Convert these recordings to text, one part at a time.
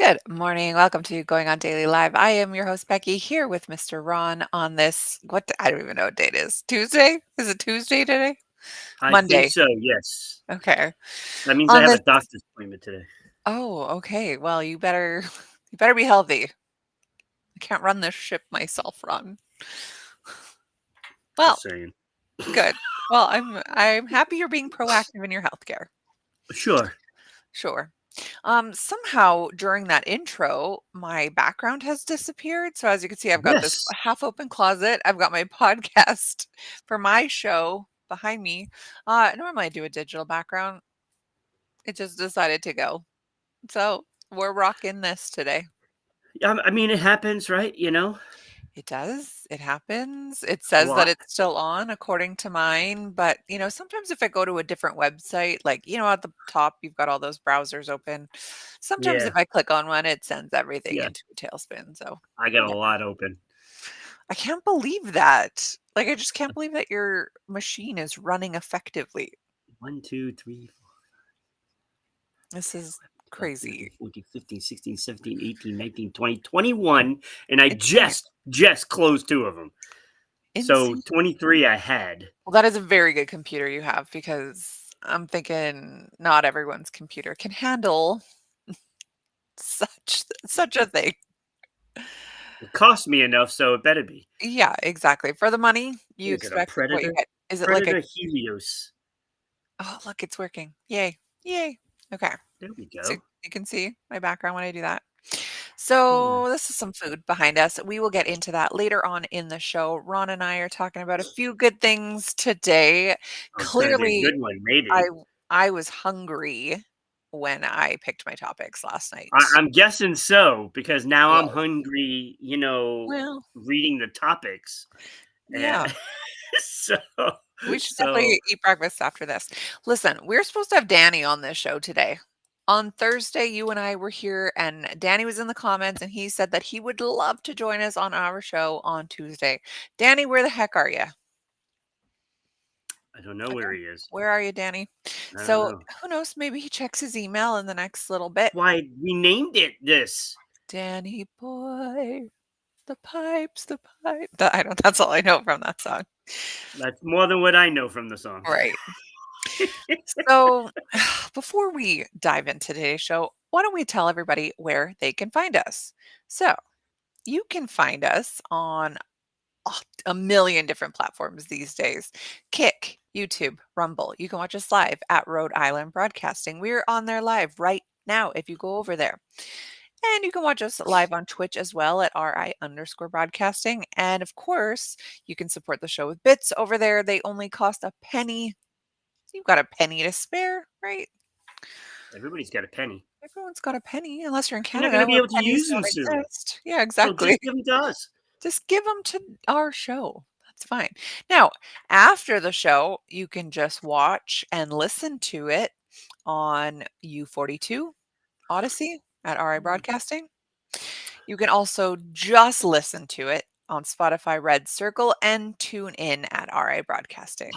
Good morning. Welcome to Going on Daily Live. I am your host, Becky, here with Mr. Ron on this. I don't even know what date it is. Tuesday? Is it Tuesday today? I think Monday. so, yes. Okay. That means I On have a this. doctor's appointment today. Oh, okay. Well, you better you better be healthy. I can't run this ship myself, Ron. Well, Just saying. good. Well, I'm happy you're being proactive in your healthcare. Sure. Sure. Somehow during that intro, my background has disappeared. So as you can see, I've got this Yes. half open closet. I've got my podcast for my show behind me. Normally I do a digital background. It just decided to go. So we're rocking this today. I mean, it happens, right? It does. It happens. It A says that lot. it's still on according to mine, but sometimes if I go to a different website, like, at the top you've got all those browsers open. Sometimes if Yeah. I click on one, it sends everything Yeah. into a tailspin. So, I got a yeah. lot open. I can't believe that. Like I just can't believe that your machine is running effectively. 1, 2, 3, 4, This is 12, 13, crazy. 14, 15, 16, 17, 18, 19, 20, 21, and I Insane. just closed 2 of them. So Insane. 23 I had. Well, that is a very good computer you have because I'm thinking not everyone's computer can handle such a thing. It cost me enough, so it better be. Yeah, exactly. For the money, you Look at a expect what you Predator. get. Is it like a Predator Helios. oh, look, it's working. Yay. Yay. Okay. There we So go. you can see my background when I do that. Yeah. So this is some food behind us. We will get into that later on in the show. Ron and I are talking about a few good things today. Oh, it's gonna be a Clearly, good one, I maybe. I was hungry when I picked my topics last night. I'm guessing so because now I'm Well, hungry, well, reading the topics, and yeah. so We should so definitely eat breakfast after this. Listen, we're supposed to have Danny on this show today. On Thursday, you and I were here, and Danny was in the comments, and he said that he would love to join us on our show on Tuesday. Danny, where the heck are you? I don't know where he is. Where are you, Danny? I don't So know. who knows? Maybe he checks his email in the next little That's bit. why we named it this. Danny boy, the pipes, the pipe. I don't. That's all I know from that song. That's more than what I know from the song. Right. So, before we dive into today's show, why don't we tell everybody where they can find us? So, you can find us on a million different platforms these days. Kick, YouTube, Rumble. You can watch us live at Rhode Island Broadcasting. We're on there live right now if you go over there. And you can watch us live on Twitch as well at RI_broadcasting. And of course, you can support the show with bits over there. They only cost a penny. You've got a penny to spare, right? Everybody's got a penny. Everyone's got a penny unless you're in You're not gonna Canada be where able to pennies use them don't soon, exist. Yeah, so exactly. just give them to us. Just give them to our show. That's fine. Now, after the show, you can just watch and listen to it on U42 Odyssey at RI Mm. Broadcasting. You can also just listen to it on Spotify Red Circle and tune in at RI Broadcasting.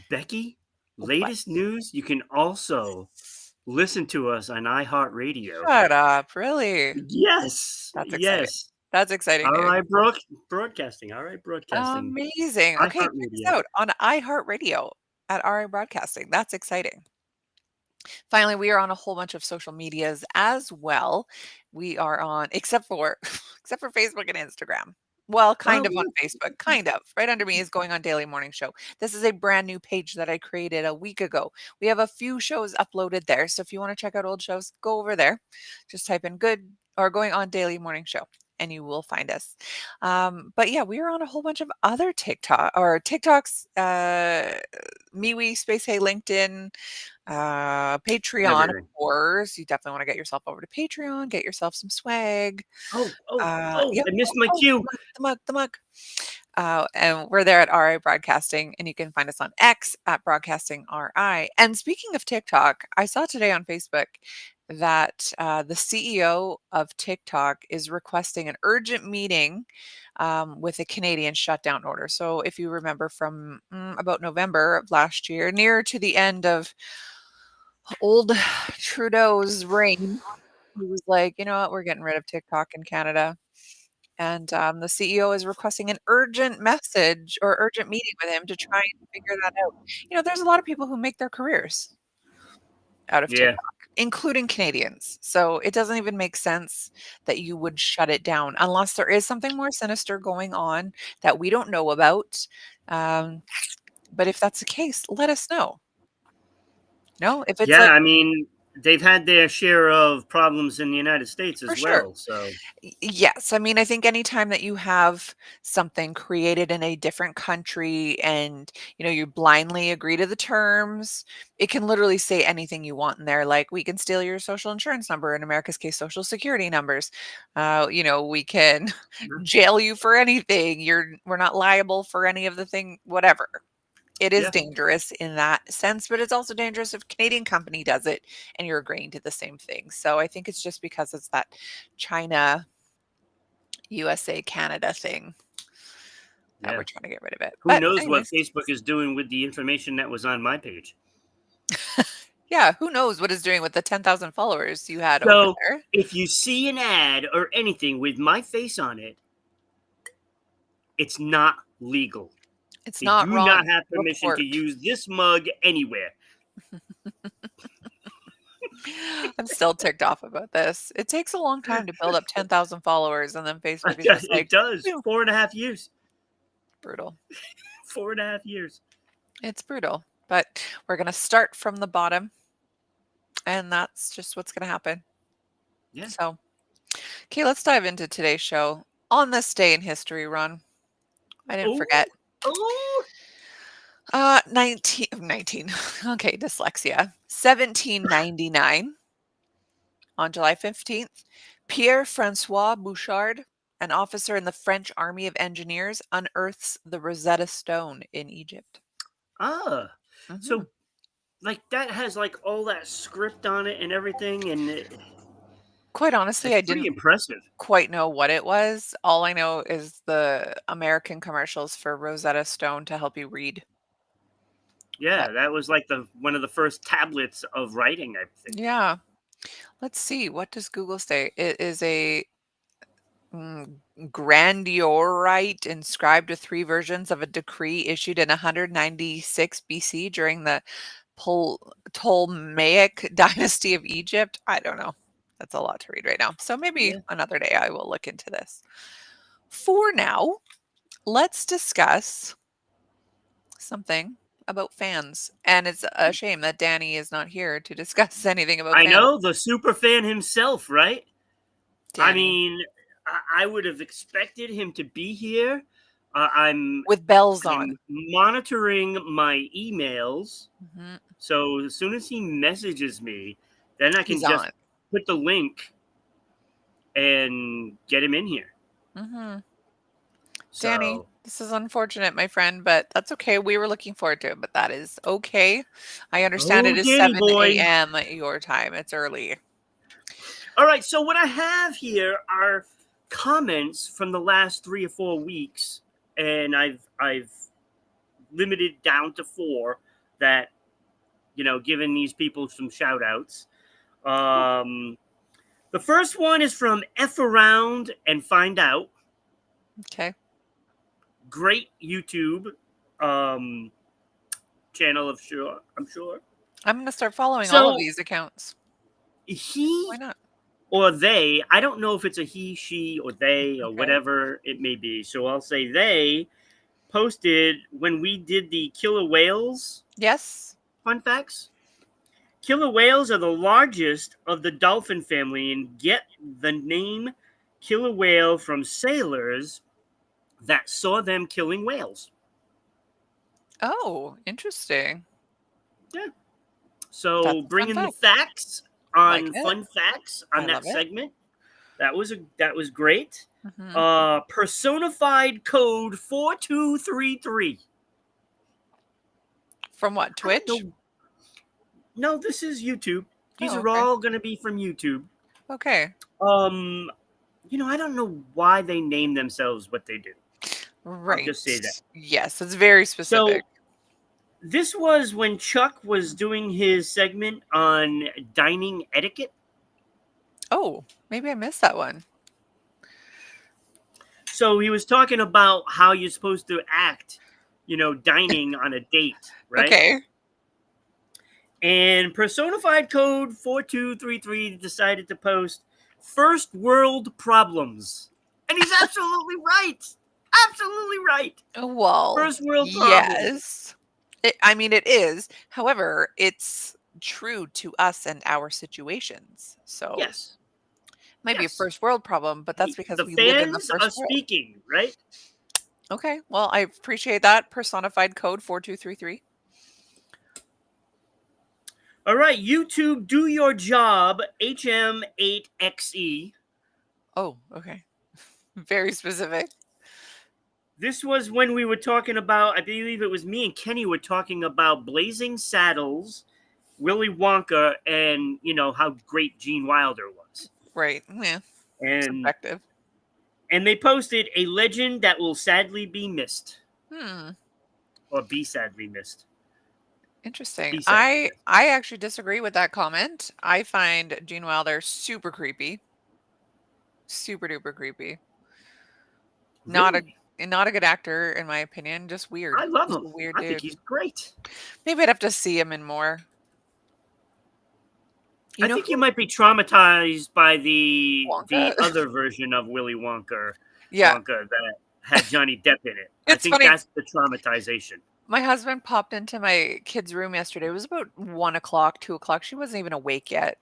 Becky, What? latest news. You can also listen to us on iHeartRadio. Shut up. Really? Yes, That's exciting. yes. That's exciting news. Alright, broadcasting, alright, broadcasting. Amazing. Okay, check us iHeartRadio. out on iHeartRadio at RI Broadcasting. That's exciting. Finally, we are on a whole bunch of social medias as well. We are on except for except for Facebook and Instagram. Well, kind Oh, of on Facebook, kind of. Right under me is Going on Daily Morning Show. This is a brand new page that I created a week ago. We have a few shows uploaded there. So if you want to check out old shows, go over there. Just type in good or Going on Daily Morning Show and you will find us. But yeah, we are on a whole bunch of other TikToks, MeWe, Space Hey, LinkedIn, Patreon, of everything. course. You definitely want to get yourself over to Patreon, get yourself some swag. Oh, oh, oh, Yep. I missed Oh, my oh, cue. the mug. And we're there at RI Broadcasting, and you can find us on X at Broadcasting RI. And speaking of TikTok, I saw today on Facebook that the CEO of TikTok is requesting an urgent meeting with a Canadian shutdown order. So, if you remember from about November of last year, near to the end of old Trudeau's reign, he was like, "You know what? We're getting rid of TikTok in Canada." And, the CEO is requesting an urgent message or urgent meeting with him to try and figure that out. There's a lot of people who make their careers out of Yeah. TikTok, including Canadians. So it doesn't even make sense that you would shut it down unless there is something more sinister going on that we don't know about. Um, but if that's the case, let us know. No, if it's Yeah, like I mean, they've had their share of problems in the United States for as sure. well, so Yes, I mean, I think anytime that you have something created in a different country and, you blindly agree to the terms, it can literally say anything you want in there. Like, we can steal your social insurance number, in America's case, social security numbers. We can yeah, jail you for anything. We're not liable for any of the thing, whatever. It is yeah, dangerous in that sense, but it's also dangerous if a Canadian company does it and you're agreeing to the same thing. So I think it's just because it's that China USA, Canada thing that yeah. we're trying to get rid of it. Who But knows what anyways, Facebook is doing with the information that was on my page? yeah, who knows what it's doing with the 10,000 followers you had over So, there. if you see an ad or anything with my face on it, it's not legal. It's They not do not wrong. have permission to Report. use this mug anywhere. I'm still ticked off about this. It takes a long time to build up 10,000 followers, and then Facebook is just It like, does. "Phew." 4.5 years. Brutal. 4.5 years. It's brutal. But we're going to start from the bottom, and that's just what's going to happen. Yeah. So, okay, let's dive into today's show. On this day in history, Ron, I didn't Oh, forget. oh. 19. Okay, dyslexia. 1799, on July 15th, Pierre-François Bouchard, an officer in the French Army of Engineers, unearths the Rosetta Stone in Egypt. Ah. Mhm. So, like, that has, like, all that script on it and everything, and Quite honestly, it's I pretty didn't impressive. quite know what it was. All I know is the American commercials for Rosetta Stone to help you read. Yeah, But that was, like, the one of the first tablets of writing, I think. yeah, let's see. What does Google say? It is a grandiorite inscribed with three versions of a decree issued in 196 BC during the Ptolemaic dynasty of Egypt. I don't know. That's a lot to read right now. So maybe Yeah. another day I will look into this. For now, let's discuss something about fans. And it's a shame that Danny is not here to discuss anything about I fans. know, the super fan himself, right? I Danny, mean, I would have expected him to be here. I'm with bells on. I'm monitoring my emails, Mhm. so as soon as he messages me, then I can He's just on. put the link and get him in here. Mhm. Danny, So, this is unfortunate, my friend, but that's okay. We were looking forward to it, but that is okay. I understand oh, it is Danny 7 boy. AM your time. It's early. All right, so what I have here are comments from the last 3 or 4 weeks, and I've limited down to 4 that, given these people some shout outs. Um, the first one is from F Around and Find Out. Okay. Great YouTube um, channel, I'm sure. I'm gonna start following all of So these accounts. Why he not? or they, I don't know if it's a he, she, or they, or Okay. whatever it may be. So I'll say they posted when we did the killer whales Yes. fun facts. Killer whales are the largest of the dolphin family and get the name killer whale from sailors that saw them killing whales. Oh, interesting. Yeah. That's So a fun bringing the fact. facts Like on it. fun facts on I that love it. segment. That was great. Mhm. Personified code 4233. From what? I don't Twitch? know. No, this is YouTube. These Oh, are okay. all going to be from YouTube. Okay. Um, I don't know why they name themselves what they do. I'll Right. just say that. Yes, it's very specific. So this was when Chuck was doing his segment on dining etiquette. Oh, maybe I missed that one. So he was talking about how you're supposed to act, dining on a date, right? Okay. And personified code 4233 decided to post first world problems. And he's absolutely right. Absolutely right. Well, First world problems. yes. I mean, it is. However, it's true to us and our situations. So, Yes. might be a Yes. first world problem, but that's Hey, because the we live in the fans first are world. speaking, right? Okay. Well, I appreciate that. Personified code 4233. All right, YouTube, do your job, HM8XE. Oh, okay. Very specific. This was when we were talking about, I believe it was me and Kenny were talking about Blazing Saddles, Willy Wonka, and how great Gene Wilder was. Right. Yeah. And Subjective. and they posted a legend that will sadly be missed, Hmm. or be sadly missed. Interesting. Be sadly I missed. I actually disagree with that comment. I find Gene Wilder super creepy. Super duper creepy. Not a Really, not a good actor in my opinion, just weird. I love Just him. a weird I think dude. he's great. Maybe I'd have to see him in more. You I know think you who might be traumatized by the Wonka? the other version of Willy Wonka, Yeah, Wonka that had Johnny Depp in it. I it's think funny. that's the traumatization. My husband popped into my kid's room yesterday. It was about 1 o'clock, 2 o'clock. She wasn't even awake yet.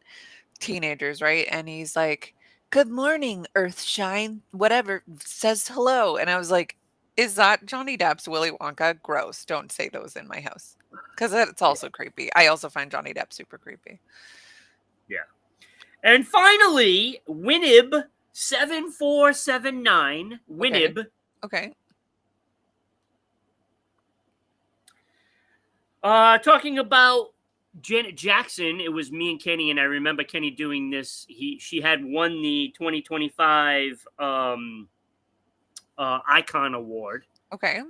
Teenagers, right? And he's like, "Good morning, Earthshine." Whatever says hello, and I was like, "Is that Johnny Depp's Willy Wonka?" Gross. Don't say those in my house because that's Yeah, also creepy. I also find Johnny Depp super creepy. yeah. And finally, Winib7479, Okay. Winib, Okay. talking about Janet Jackson. It was me and Kenny, and I remember Kenny doing this. She had won the 2025 Icon Award. Okay.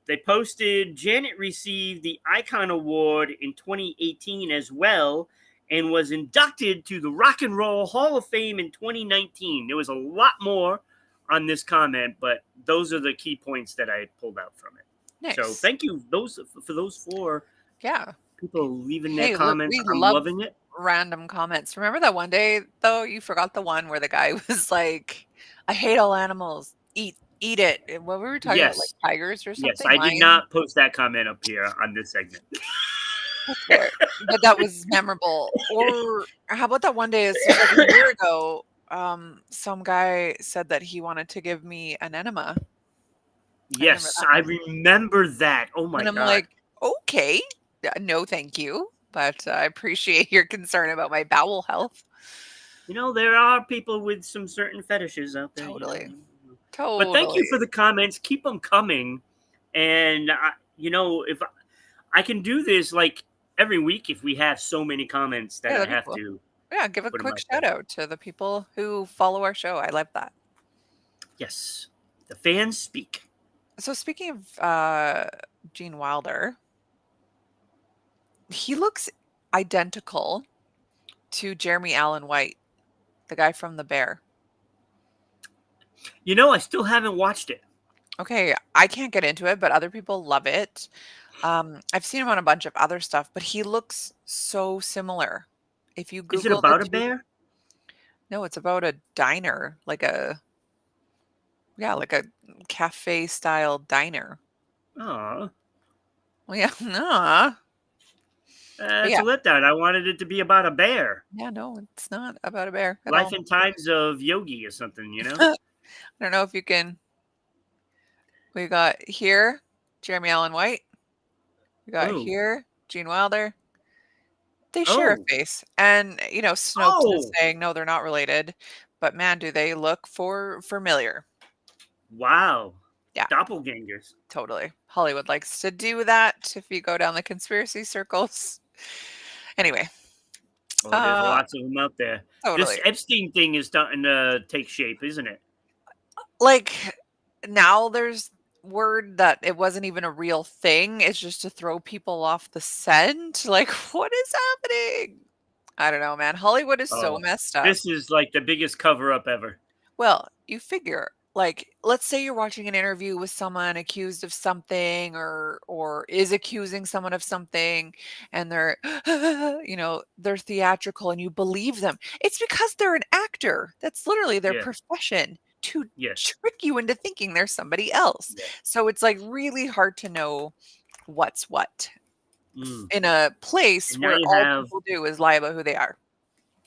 They posted Janet received the Icon Award in 2018 as well, and was inducted to the Rock and Roll Hall of Fame in 2019. There was a lot more on this comment, but those are the key points that I pulled out from it. So Nice. thank you those for those four Yeah. people leaving their Hey, look, comments. we I'm love loving it. random comments. Remember that one day though, you forgot the one where the guy was like, "I hate all animals. Eat it." And what were we talking about? Like Yes, tigers or yes, something? I did Lions? not post that comment up here on this segment. That's fair. But that was memorable. Or how about that one day, this was like a year ago, some guy said that he wanted to give me an enema. I remember Yes, that I one. remember that. Oh my And I'm god. like, "Okay, no thank you, but I appreciate your concern about my bowel health." There are people with some certain fetishes out there. Totally. But thank you for Totally. the comments. Keep them coming. And if I can do this like every week, if we have so many comments that Yeah, I that'd be have cool. to Yeah, give a put them quick out shout there. out to the people who follow our show. I love that. Yes, the fans speak. So speaking of Gene Wilder, he looks identical to Jeremy Allen White, the guy from The Bear. I still haven't watched it. Okay, I can't get into it, but other people love it. I've seen him on a bunch of other stuff, but he looks so similar. If you Is it Google the about a two, bear? no, it's about a diner, like a yeah, like a cafe style diner. Oh, Well, yeah, nah, but that's yeah, a letdown. I wanted it to be about a bear. yeah, no, it's not about a bear at Life all. and Times of Yogi or something. I don't know if you can. We got here Jeremy Allen White. We got Oh, here Gene Wilder. They share a oh, face, and Snopes is oh, saying no, they're not related, but man, do they look for familiar. wow. Yeah, Doppelgangers. totally. Hollywood likes to do that if you go down the conspiracy circles. Anyway, Oh, there's uh, lots of them out there. This totally. Epstein thing is starting to take shape, isn't it? Like now there's word that it wasn't even a real thing. It's just to throw people off the scent. Like, what is happening? I don't know, man. Hollywood is so Oh, messed up. this is like the biggest cover up ever. Well, you figure, like, let's say you're watching an interview with someone accused of something or is accusing someone of something and they're they're theatrical and you believe them. It's because they're an actor. That's literally their Yeah. profession to Yes. trick you into thinking there's somebody else. Yeah. So it's like really hard to know what's what Mm. in a place And now where all people do is lie about who they are.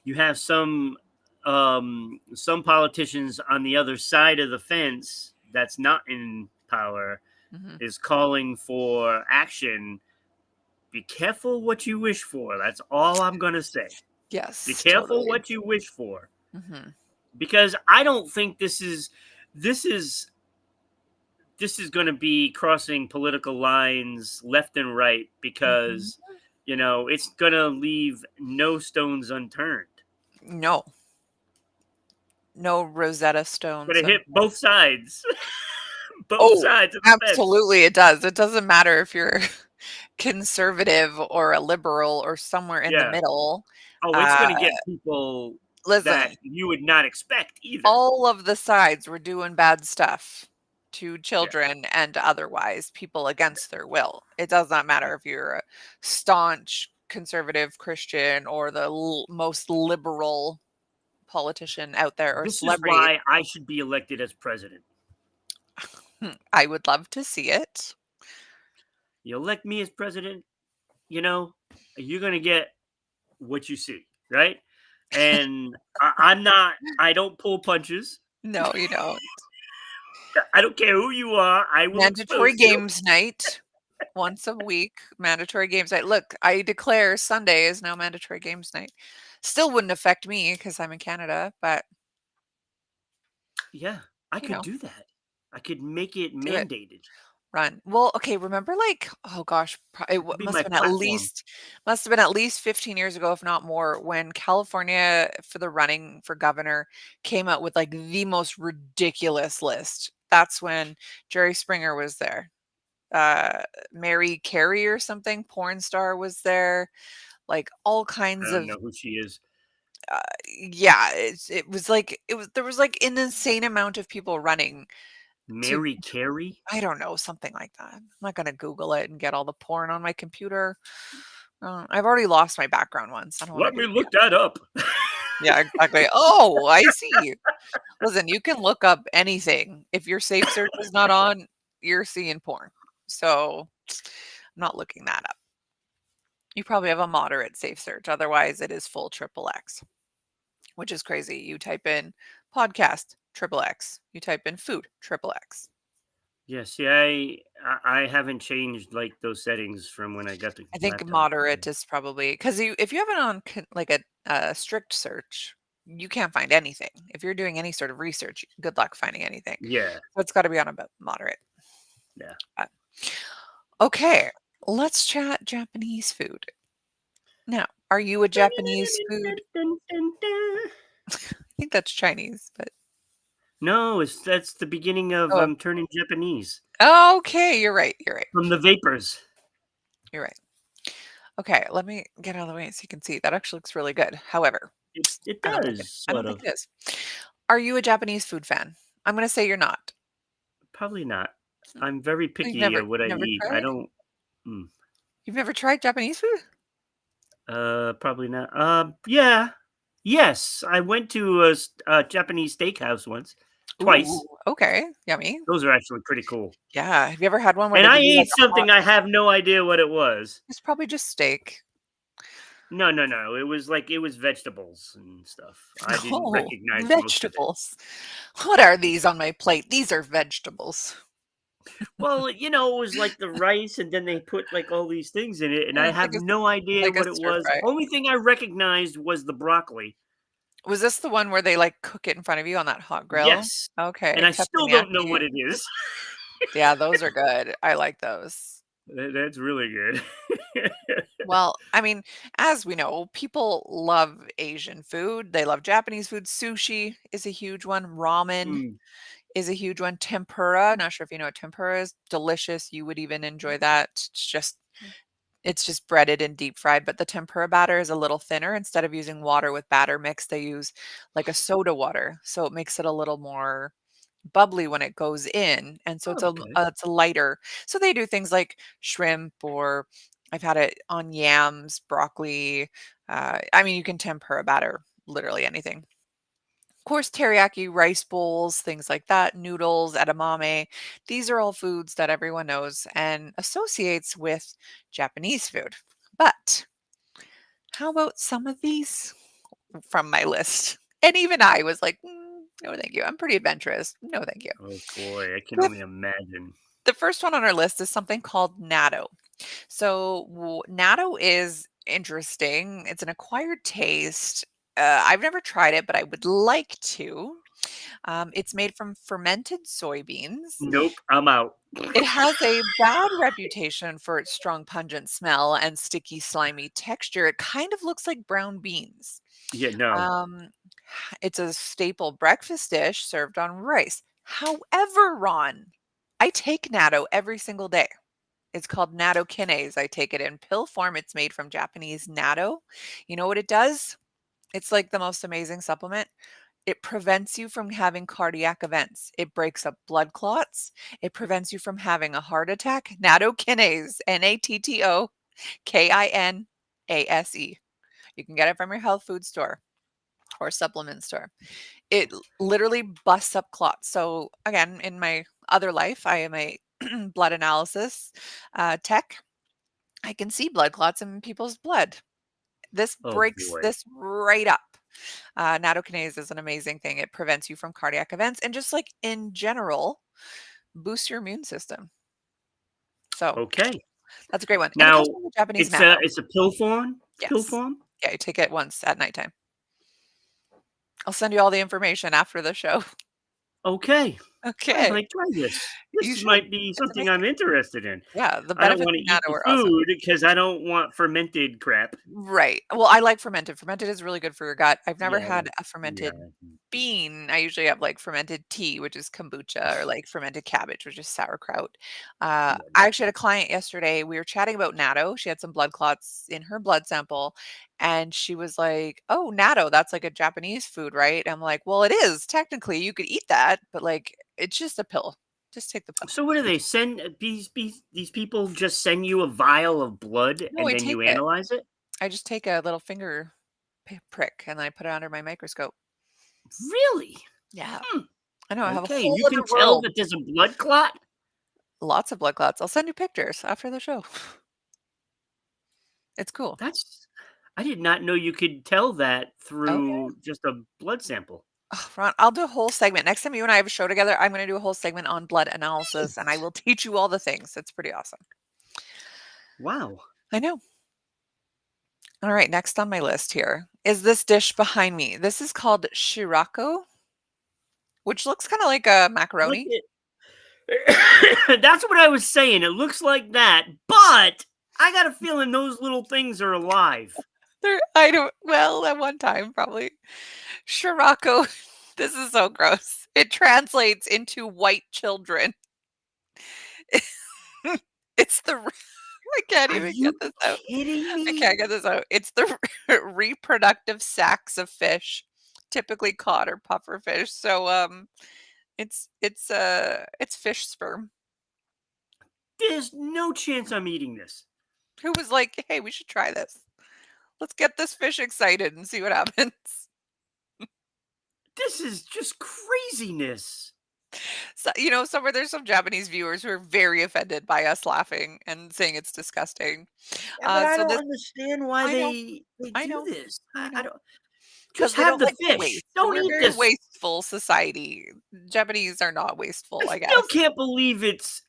you have some politicians on the other side of the fence that's not in power Mhm. is calling for action. Be careful what you wish for. That's all I'm going to say. Be Yes, careful totally. what you wish for, Mhm. because I don't think this is this is going to be crossing political lines left and right, Mhm. because it's going to leave no stones unturned. No. No Rosetta Going Stones to hit unturned. both sides. Both Oh, sides of the fence. absolutely it does. It doesn't matter if you're conservative or a liberal or somewhere in the Yeah. middle. Oh, it's Uh, going to get people that listen, you would not expect either. all of the sides were doing bad stuff to Yeah. children and otherwise people against their will. It does not matter if you're a staunch conservative Christian or the most liberal politician out there or This is celebrity. why I should be elected as president. I would love to see it. You elect me as president, you know, you're going to get what you see, right? And I don't pull punches. No, you don't. I don't care who you are. I will Mandatory expose you. games night, once a week, mandatory games night. Look, I declare Sunday is now mandatory games night. Still wouldn't affect me because 'cause I'm in Canada, but, Yeah, I you could know, do that. I could make it do it. mandated. Run. Well, okay, remember, like, oh gosh, It could be my platform. must have been at least 15 years ago, if not more, when California for the running for governor came out with, like, the most ridiculous list. That's when Jerry Springer was there. Uh, Mary Carey or something, porn star was there, like, all I kinds don't of know who she is. yeah, it was like it was there was, like, an insane amount of people running to Mary Carey? I don't know, something like that. I'm not gonna Google it and get all the porn on my computer. I've already lost my background once. I don't wanna Let do me it again. look that up. Yeah, exactly. Oh, I see. Listen, you can look up anything. If your safe search is not on, you're seeing porn. So, I'm not looking that up. You probably have a moderate safe search. Otherwise, it is full triple X, which is crazy. You type in podcast, triple X. You type in food, triple X. Yeah, see, I haven't changed like those settings from when I got the I think laptop. moderate is probably because if you have it on like a strict search, you can't find anything. If you're doing any sort of research, good luck finding anything. Yeah, So it's got to be on about moderate. yeah. Uh, Okay, let's chat Japanese food. Now, are you a Japanese food? I think that's Chinese, but No, that's the beginning of oh, turning Japanese okay, you're right. You're right. from the vapors. You're right. Okay, let me get out of the way so you can see. That actually looks really good. However, It I don't think it. does I sort don't think of. it is. Are you a Japanese food fan? I'm gonna say you're not. Probably not. Mm, I'm very You've picky never of what I never eat. I tried? don't. Mm, You've never tried Japanese food? probably not. Yeah, yes. I went to a Japanese steakhouse once, Ooh, twice. okay, yummy. Those are actually pretty cool. Yeah. Have you ever had one where And they I give you like ate a hot? something I have no idea what it was. It's probably just steak. No, no, no. It was vegetables and stuff. I didn't Oh, recognize most of it. vegetables. What are these on my plate? These are vegetables. Well, it was like the rice, and then they put like all these things in it, and Yeah, I it's have no idea like a what it stir was. fry. Only thing I recognized was the broccoli. Was this the one where they like cook it in front of you on that hot grill? Yes, and Okay, I still don't know teppanyaki. what it is. Yeah, those are good. I like those. That's really good. Well, I mean, as we know, people love Asian food. They love Japanese food. Sushi is a huge one. Ramen Mm, is a huge one. Tempura, not sure if you know what tempura is. Delicious. You would even enjoy that. It's just It's just breaded and deep fried, but the tempura batter is a little thinner. Instead of using water with batter mix, they use like a soda water, so it makes it a little more bubbly when it goes in, and so Okay. it's a lighter. So they do things like shrimp, or I've had it on yams, broccoli. I mean, you can tempura batter literally anything. Of course, teriyaki rice bowls, things like that, noodles, edamame. These are all foods that everyone knows and associates with Japanese food. But how about some of these from my list? And even I was like, no, thank you. I'm pretty adventurous. No, thank you. Oh boy, I can The, only imagine. the first one on our list is something called natto. So, natto is interesting. It's an acquired taste. I've never tried it, but I would like to. It's made from fermented soybeans. Nope, I'm out. It has a bad reputation for its strong, pungent smell and sticky, slimy texture. It kind of looks like brown beans. Yeah, no. Um, it's a staple breakfast dish served on rice. However, Ron, I take natto every single day. It's called natto kinase. I take it in pill form. It's made from Japanese natto. You know what it does? It's like the most amazing supplement. It prevents you from having cardiac events. It breaks up blood clots. It prevents you from having a heart attack. Nattokinase, Nattokinase. You can get it from your health food store or supplement store. It literally busts up clots. So again, in my other life, I am a blood analysis tech. I can see blood clots in people's blood. This Oh breaks boy. this right up. Nattokinase is an amazing thing. It prevents you from cardiac events and just like in general, boosts your immune system. So Okay. that's a great one. And it Now comes from the Japanese it's a matto. it's a pill form. Pill Yes. form. Yeah, you take it once at nighttime. I'll send you all the information after the show. Okay. I Okay. might try this. You This should. might be It's something I'm amazing. interested in. Yeah, the I don't benefits want of to eat natto the are awesome. food because I don't want fermented crap. Right. Well, I like fermented. Fermented is really good for your gut. I've never Yeah, had a yeah, fermented bean. I usually have like fermented tea, which is kombucha, or like fermented cabbage, which is sauerkraut. yeah. I actually had a client yesterday. We were chatting about natto. She had some blood clots in her blood sample, and she was like, "Oh, natto, that's like a Japanese food, right?" I'm like, "Well, it is technically. You could eat that, but like, it's just a pill. Just take the pill." So what do they send these people just send you a vial of blood No, and I then take you it. analyze it? I just take a little finger prick and I put it under my microscope. Really? Yeah. Hmm. I know, I have a Okay, and whole you other can tell world. that there's a blood clot? Lots of blood clots. I'll send you pictures after the show. It's cool. That's I did not know you could tell that Oh, yeah. through just a blood sample. Oh, Ron, I'll do a whole segment. Next time you and I have a show together, I'm gonna do a whole segment on blood analysis, and I will teach you all the things. It's pretty awesome. Wow. I know. All right, next on my list here is this dish behind me. This is called shirako, which looks kinda like a Look macaroni. at That's what I was saying. It looks like that, but I got a feeling those little things are alive. I don't well, at one time, probably. Shirako, this is so gross. It translates into white children. It's the I can't Are even get you this out. kidding I me? can't get this out. It's the reproductive sacs of fish, typically cod or puffer fish. So, it's fish sperm. There's no chance I'm eating this. Who was like, "Hey, we should try this. Let's get this fish excited and see what happens." This is just craziness. So, somewhere there's some Japanese viewers who are very offended by us laughing and saying it's disgusting. Yeah, but I So don't this understand why I know, they I do know, this. I I know, don't because just they have don't the like to fish. waste. Don't We're a eat very this. wasteful society. Japanese are not I wasteful, I still guess. can't believe it's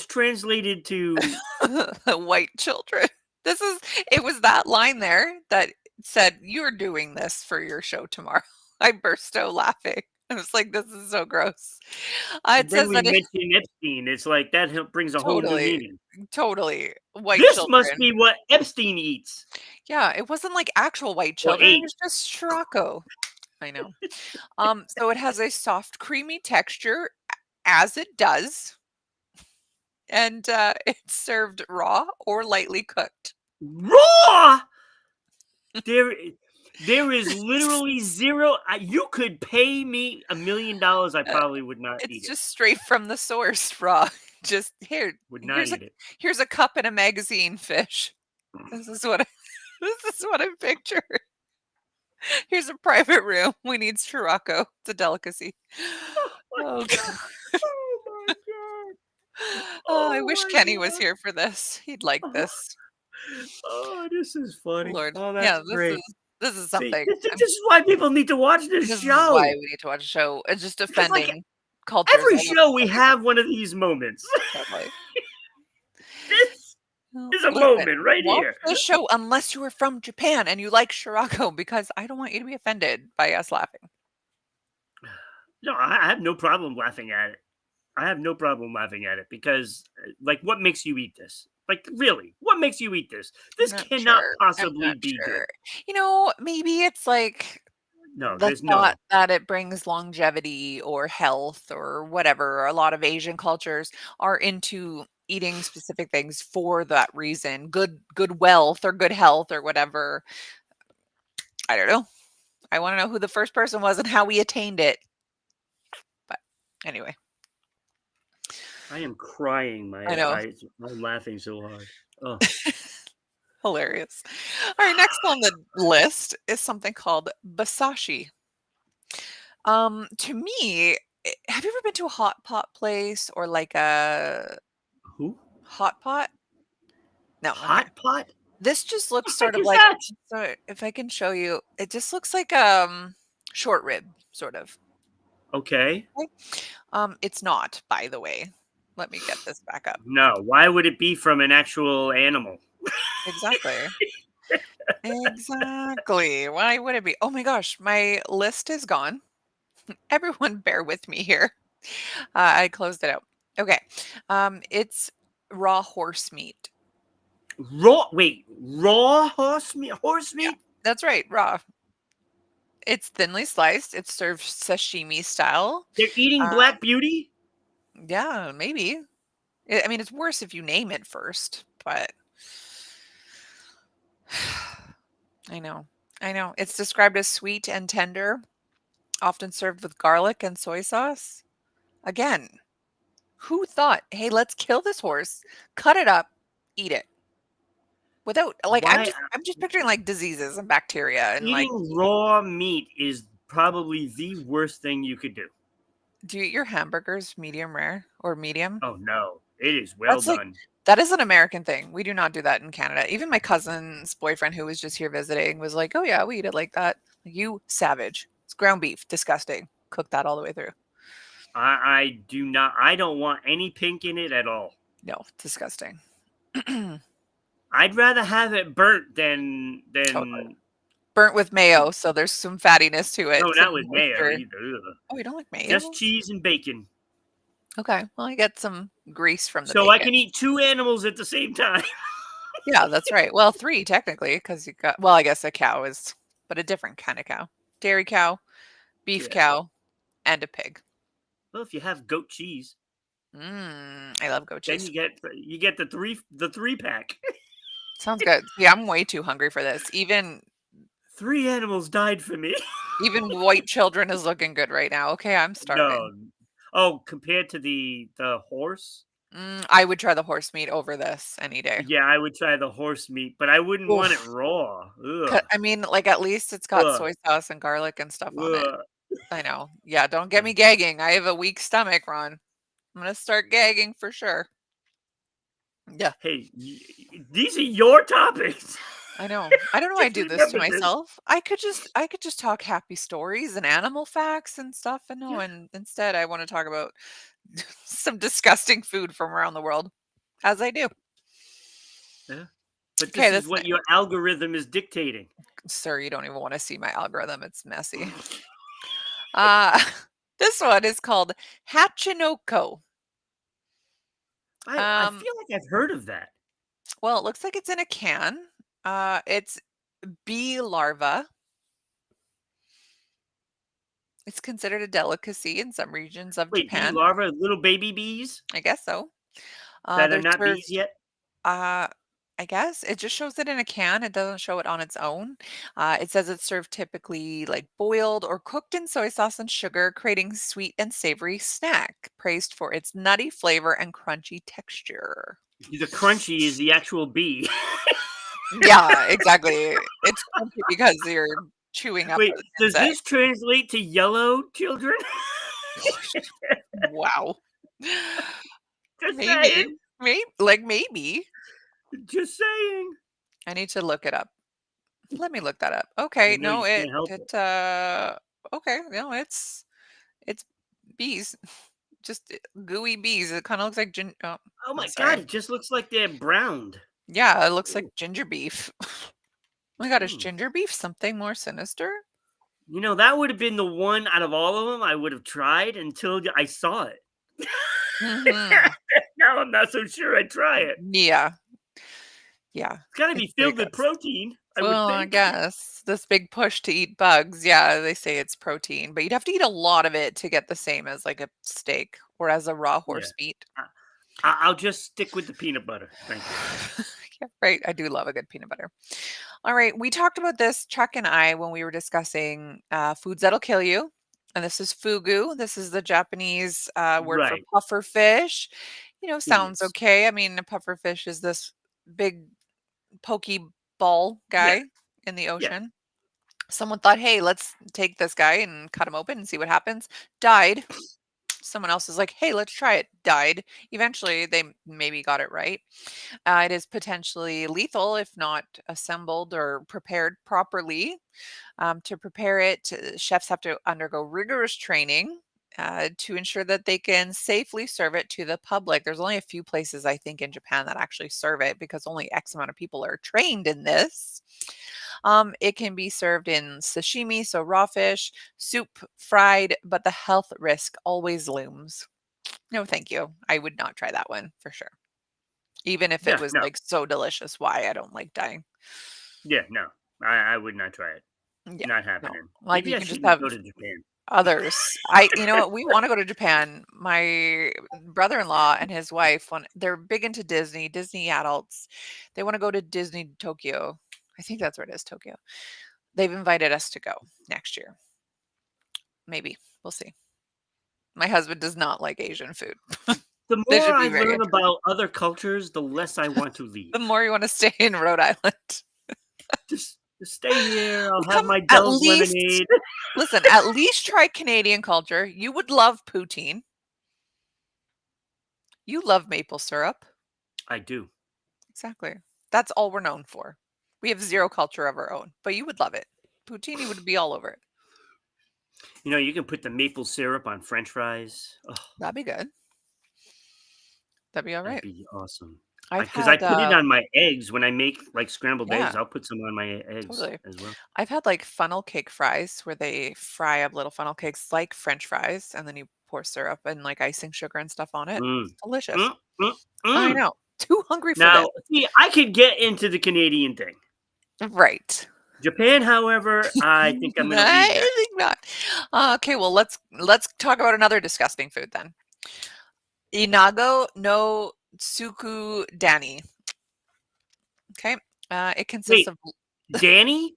translated to White children. This is it was that line there that said, "You're doing this for your show tomorrow." I burst out laughing. I was like, "This is so gross." It and then says we that it mention Epstein. It's like that brings a whole new totally, meaning. totally white This must children. be what Epstein eats Yeah, it wasn't like actual white or children, it ate. was just Scirocco. I know. So it has a soft, creamy texture, as it does. and it's served raw or lightly cooked. Raw. There, there is literally zero. You could pay me $1 million. I Uh, probably would not it's eat it. just straight from the source, raw. Just here, Would not here's a eat it. here's a cup and a magazine fish. This is what I, this is what I picture. Here's a private room. We need Scirocco. It's a delicacy. Oh my Oh, god. Oh my god. oh, I Oh wish my Kenny was god. here for this. He'd like Oh, this. oh, this is funny. Lord. Oh, that's Yeah, great. this is See, something. this is why people need to watch this This is why show. we need to watch a show. It's just Because, like, offending cultures every all over show the we place. have one of these moments. Totally. This Well, is a listen, moment right watch here. this show unless you are from Japan and you like Scirocco because I don't want you to be offended by us laughing. No, I have no problem laughing at it. I have no problem laughing at it because, like, what makes you eat this? Like, really, what makes you eat this? I'm This not cannot sure. I'm possibly not be good. sure. Maybe it's like No, the there's thought no. that it brings longevity or health or whatever. A lot of Asian cultures are into eating specific things for that reason. Good wealth or good health or whatever. I don't know. I want to know who the first person was and how we attained it. But anyway, I am crying I my know. eyes. I'm laughing so hard. Oh, Hilarious. All right, next on the list is something called basashi. To me, have you ever been to a hot pot place or like a who? hot pot? No, okay. Hot pot? This just The looks heck sort of is like, that? so if I can show you, it just looks like short rib sort of. Okay. Okay. It's not, by the way. Let me get this back up. No, why would it be from an actual animal? Exactly. Exactly. Why would it be? Oh my gosh, my list is gone. Everyone bear with me here. I closed it out. Okay. It's raw horse meat. Raw horse meat? Horse Yeah, meat? that's right, raw. It's thinly sliced. It's served sashimi style. They're eating Uh, Black Beauty? yeah, maybe. I mean, it's worse if you name it first, but I know. I know. It's described as sweet and tender, often served with garlic and soy sauce. Again, who thought, hey, let's kill this horse, cut it up, eat it? Without like Why? I'm just picturing like diseases and bacteria and like Eating raw meat is probably the worst thing you could do. do you eat your hamburgers medium rare or medium? Oh no, it is well That's like done. that is an American thing. We do not do that in Canada. Even my cousin's boyfriend who was just here visiting was like, "Oh yeah, we eat it like that." Like, you savage. It's ground beef, disgusting. Cook that all the way through. I do not. I don't want any pink in it at all. No, disgusting. I'd rather have it burnt Totally. than Burnt with mayo, so there's some fattiness to no, it, some not with mayo moisture. either. Ugh. Oh, you don't like Just mayo? cheese and bacon, Okay. Well, I get some grease from the so I bacon. can eat two animals at the same time. Yeah, that's right. Well, 3 technically, because you got well, I guess a cow is but a different kind of cow. Dairy cow, beef Yeah. cow, and a pig. Well, if you have goat cheese, I love goat then cheese. you get the three pack. Sounds good. Yeah, I'm way too hungry for this. Three animals died for me. Even white children is looking good right now. Okay, I'm No. starving. Oh, compared to the horse? I would try the horse meat over this any day. Yeah, I would try the horse meat, but I wouldn't want it Oof. raw. Ugh. I mean, like, at least it's got Ugh. soy sauce and garlic and stuff on it. Ugh. I know. Yeah, don't get me gagging. I have a weak stomach, Ron. I'm gonna start gagging for sure. Yeah, Hey, these are your topics. I know. I don't know why I Just do this to remember this. myself. I could just talk happy stories and animal facts and stuff, and no, Yeah, and instead I want to talk about some disgusting food from around the world, as I do. yeah. But Okay, this is this what your algorithm is dictating. sir, you don't even want to see my algorithm. It's messy. Uh this one is called Hachinoko. I Um, feel like I've heard of that. well, it looks like it's in a can. It's bee larva. It's considered a delicacy in some regions of Wait, bee Japan. larvae, little baby bees? I guess so. that are They're not bees served, yet? uh, I guess it just shows it in a can. It doesn't show it on its own. It says it's served typically like boiled or cooked in soy sauce and sugar, creating sweet and savory snack, praised for its nutty flavor and crunchy texture. The crunchy is the actual bee. Yeah, exactly. It's crunchy because you're chewing up Wait, an does insect. this translate to yellow children? Wow. Just Maybe. saying. Maybe. Just saying. I need to look it up. Let me look that up. Okay, I know no, you can't help it. okay, no, it's bees. Just gooey bees. It kinda looks like Oh I'm my god, sorry. it just looks like they're browned. Yeah, it looks like Ooh, ginger beef. Oh my god, is mm. ginger beef something more sinister? That would have been the one out of all of them I would have tried until I saw it. Mhm. Now I'm not so sure I'd try it. Yeah, yeah. It's gotta It's be pretty filled with gross. protein, I would Well, I think. guess this big push to eat bugs, yeah, they say it's protein, but you'd have to eat a lot of it to get the same as like a steak or as a raw Yeah. horse meat. I I'll just stick with the peanut butter, thank you. Yeah, right. I do love a good peanut butter. All right, we talked about this, Chuck and I, when we were discussing foods that'll kill you. And this is fugu. This is the Japanese word for Right. puffer fish. Sounds Idiots. okay. I mean, a puffer fish is this big pokey ball Yeah, guy in the yeah. ocean. Someone thought, hey, let's take this guy and cut him open and see what happens. Died. Someone else is like, hey, let's try it. Died. Eventually, they maybe got it right. It is potentially lethal if not assembled or prepared properly. To prepare it, chefs have to undergo rigorous training. To ensure that they can safely serve it to the public. There's only a few places, I think, in Japan that actually serve it because only X amount of people are trained in this. It can be served in sashimi, so raw fish, soup, fried, but the health risk always looms. No, thank you. I would not try that one for sure. Even if it Yeah, was no. like so delicious, why I don't like dying. Yeah, no. I would not try it. Yeah, Not no. happening. Like Maybe you I can just shouldn't have go to Japan. others. You know what? We want to go to Japan. My brother-in-law and his wife, when they're big into Disney adults, they want to go to Disney Tokyo. I think that's where it is, Tokyo. They've invited us to go next year. Maybe. We'll see. My husband does not like Asian food. The This more should I be very learn interesting. about other cultures, the less I want to The leave. more you want to stay in Rhode Island. Just stay here, I'll have Come my at Bell's least lemonade. listen, at least try Canadian culture. You would love poutine. You love maple syrup. I do. Exactly. That's all we're known for. We have Yeah. zero culture of our own, but you would love it. Poutine, would be all over it. You can put the maple syrup on french fries. Oh, That'd be good. That'd be all that'd right. be awesome. I've Because I had, put it on my eggs when I make, like, scrambled eggs, yeah, I'll put some on my eggs totally. as well. I've had like funnel cake fries where they fry up little funnel cakes like French fries, and then you pour syrup and like icing sugar and stuff on it. Mm. Delicious. Mm, mm, I mm. know. Too hungry for this. Now, see, I could get into the Canadian thing. Right. Japan, however, I think I'm gonna leave that. I think not. Okay, well let's talk about another disgusting food then. Inago no tsuku dani. Okay. It consists Wait, of Danny?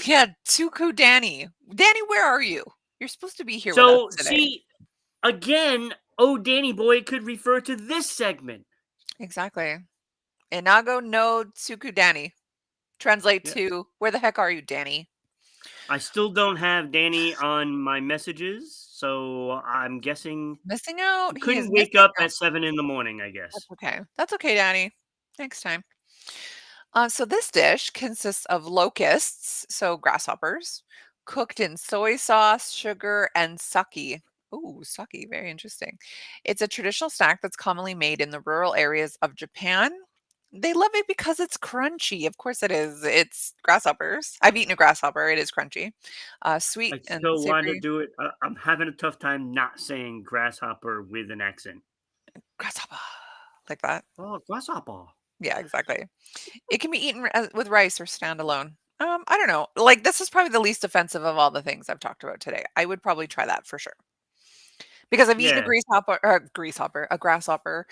yeah, tsuku dani. Danny, where are you? You're supposed to be here with us So, today. see, again, oh, Danny boy could refer to this segment. Exactly. Inago no tsuku dani. Translate Yeah. to where the heck are you, Danny? I still don't have Danny on my messages, so I'm guessing Missing he out. He is couldn't wake missing up out. at 7 in the morning, I That's guess. okay. That's okay, Danny. Next time. So this dish consists of locusts, so grasshoppers, cooked in soy sauce, sugar, and sake. Ooh, sake, very interesting. It's a traditional snack that's commonly made in the rural areas of Japan. They love it because it's crunchy. Of course it is. It's grasshoppers. I've eaten a grasshopper. It is crunchy, sweet I and still want to savory. do it. I'm having a tough time not saying grasshopper with an accent. Grasshopper, like that. Oh, grasshopper. Yeah, exactly. It can be eaten with rice or standalone. I don't know. Like this is probably the least offensive of all the things I've talked about today. I would probably try that for sure. because I've eaten Yeah. a grasshopper.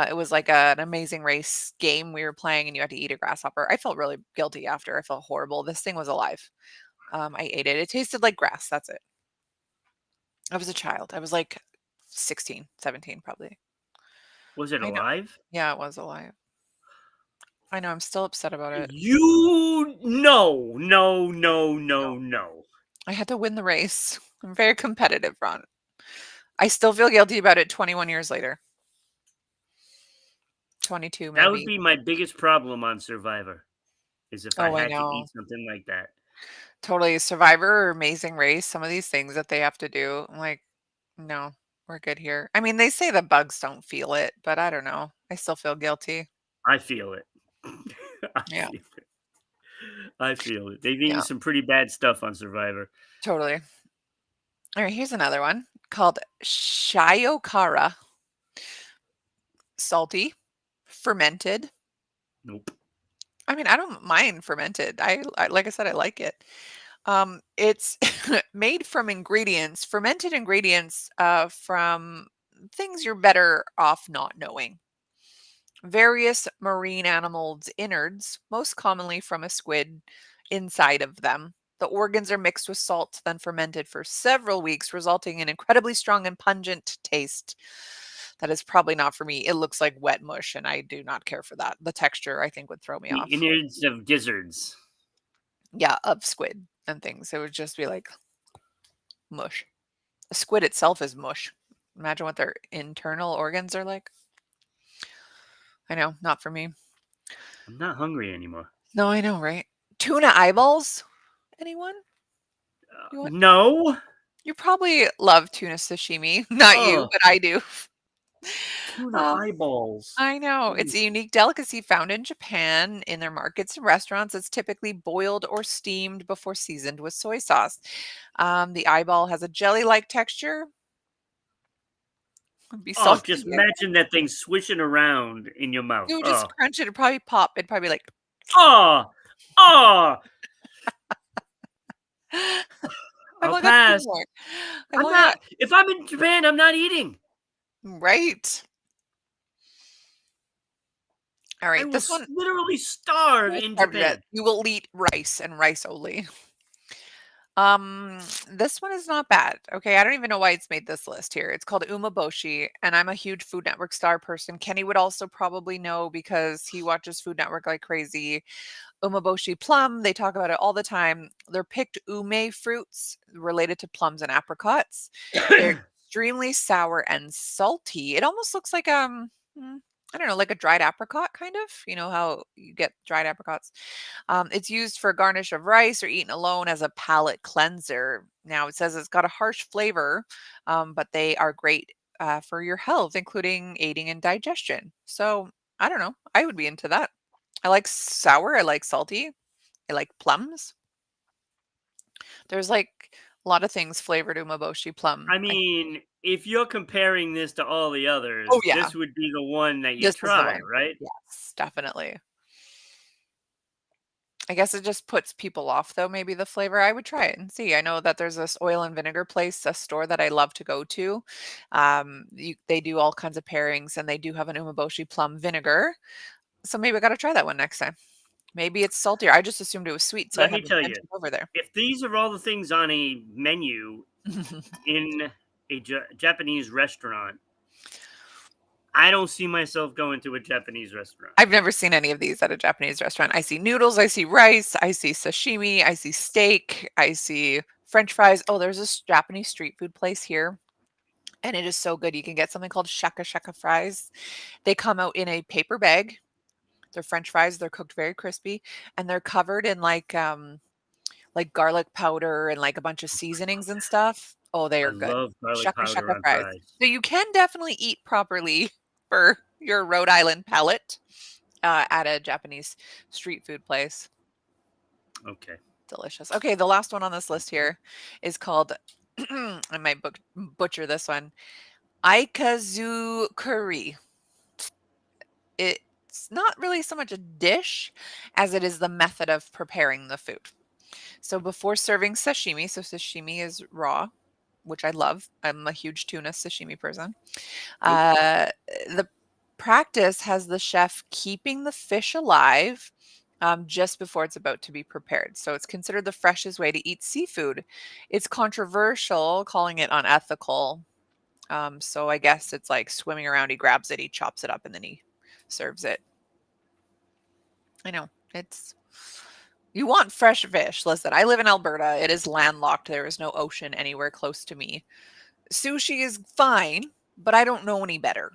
It was like an Amazing Race game we were playing, and you had to eat a grasshopper. I felt really guilty after. I felt horrible. This thing was alive. I ate it. It tasted like grass. That's it. I was a child. I was like 16, 17, probably. Was it I know. alive? Yeah, it was alive. I know. I'm still upset about it. You no, no, no, No, no, no. I had to win the race. I'm very competitive, Ron. I still feel guilty about it 21 years later. 22 That would maybe. be my biggest problem on Survivor, is if I Oh, I had to know. eat something like that. Totally. Survivor or Amazing Race, some of these things that they have to do, I'm like, no, we're good here. I mean, they say the bugs don't feel it, but I don't know. I still feel guilty. I feel it. I Yeah. feel it. I feel it. They've eaten Yeah. some pretty bad stuff on Survivor. Totally. All right, here's another one called Shiokara. Salty, fermented. Nope. I mean, I don't mind fermented. I like I said, I like it. It's made from ingredients, fermented ingredients, from things you're better off not knowing. Various marine animals' innards, most commonly from a squid, inside of them. The organs are mixed with salt, then fermented for several weeks, resulting in incredibly strong and pungent taste. That is probably not for me. It looks like wet mush, and I do not care for that. The texture, I think, would throw me The off. innards of gizzards. Yeah, of squid and things. It would just be like mush. A squid itself is mush. Imagine what their internal organs are like. I know, not for me. I'm not hungry anymore. No, I know, right? Tuna eyeballs? Anyone? You want No. you probably love tuna sashimi. Not you, Oh, but I do. tuna Um, eyeballs. I know. It's Ooh. a unique delicacy found in Japan in their markets and restaurants. It's typically boiled or steamed before seasoned with soy sauce. The eyeball has a jelly-like texture. Would be Oh, salty just again. imagine that thing swishing around in your mouth. You would just Oh. crunch it. It'd probably pop. It'd probably like, Oh. Oh. I've I'll only got two pass. more. I've I'm only got not if I'm in Japan, I'm not eating. right. All I right. will This one literally starve will in starve to death. Japan. You will eat rice and rice only. Um, this one is not bad. Okay, I don't even know why it's made this list here. It's called Umaboshi, and I'm a huge Food Network star person. Kenny would also probably know because he watches Food Network like crazy. Umaboshi plum, they talk about it all the time. They're picked ume fruits related to plums and apricots. They're extremely sour and salty. It almost looks like I don't know, like a dried apricot kind of. You know how you get dried apricots. It's used for garnish of rice or eaten alone as a palate cleanser. Now, it says it's got a harsh flavor, but they are great for your health, including aiding in digestion. So, I don't know. I would be into that. I like sour. I like salty. I like plums. There's like a lot of things flavored umeboshi plum. I mean, if you're comparing this to all the Oh others, yeah, this would be the one that you this is the try, one. right? Yes, definitely. I guess it just puts people off though, maybe the flavor. I would try it and see. I know that there's this oil and vinegar place, a store that I love to go to. They do all kinds of pairings and they do have an umeboshi plum vinegar. So maybe I got to try that one next time. Maybe it's saltier. I just assumed it was sweet, so I Let me haven't tell you, ventured over there. if these are all the things on a menu in a Japanese restaurant, I don't see myself going to a Japanese restaurant. I've never seen any of these at a Japanese restaurant. I see noodles, I see rice, I see sashimi, I see steak, I see French fries. Oh, there's this Japanese street food place here, and it is so good. You can get something called shaka shaka fries. They come out in a paper bag. They're French fries. They're cooked very crispy, and they're covered in like garlic powder and like a bunch of seasonings and stuff. Oh, they I are good. love garlic Shaka powder shaka on fries. fries. So you can definitely eat properly for your Rhode Island palate at a Japanese street food place. Okay. Delicious. Okay, the last one on this list here is called I might butcher this one. Aikazu curry. It's not really so much a dish as it is the method of preparing the food. So before serving sashimi, so sashimi is raw, which I love. I'm a huge tuna sashimi person. Nope. Uh, the practice has the chef keeping the fish alive just before it's about to be prepared. So it's considered the freshest way to eat seafood. It's controversial calling it unethical. So I guess it's like swimming around. He grabs it, he chops it up, and then he serves it. I know. It's you want fresh fish. Listen, I live in Alberta. It is landlocked. There is no ocean anywhere close to me. Sushi is fine, but I don't know any better.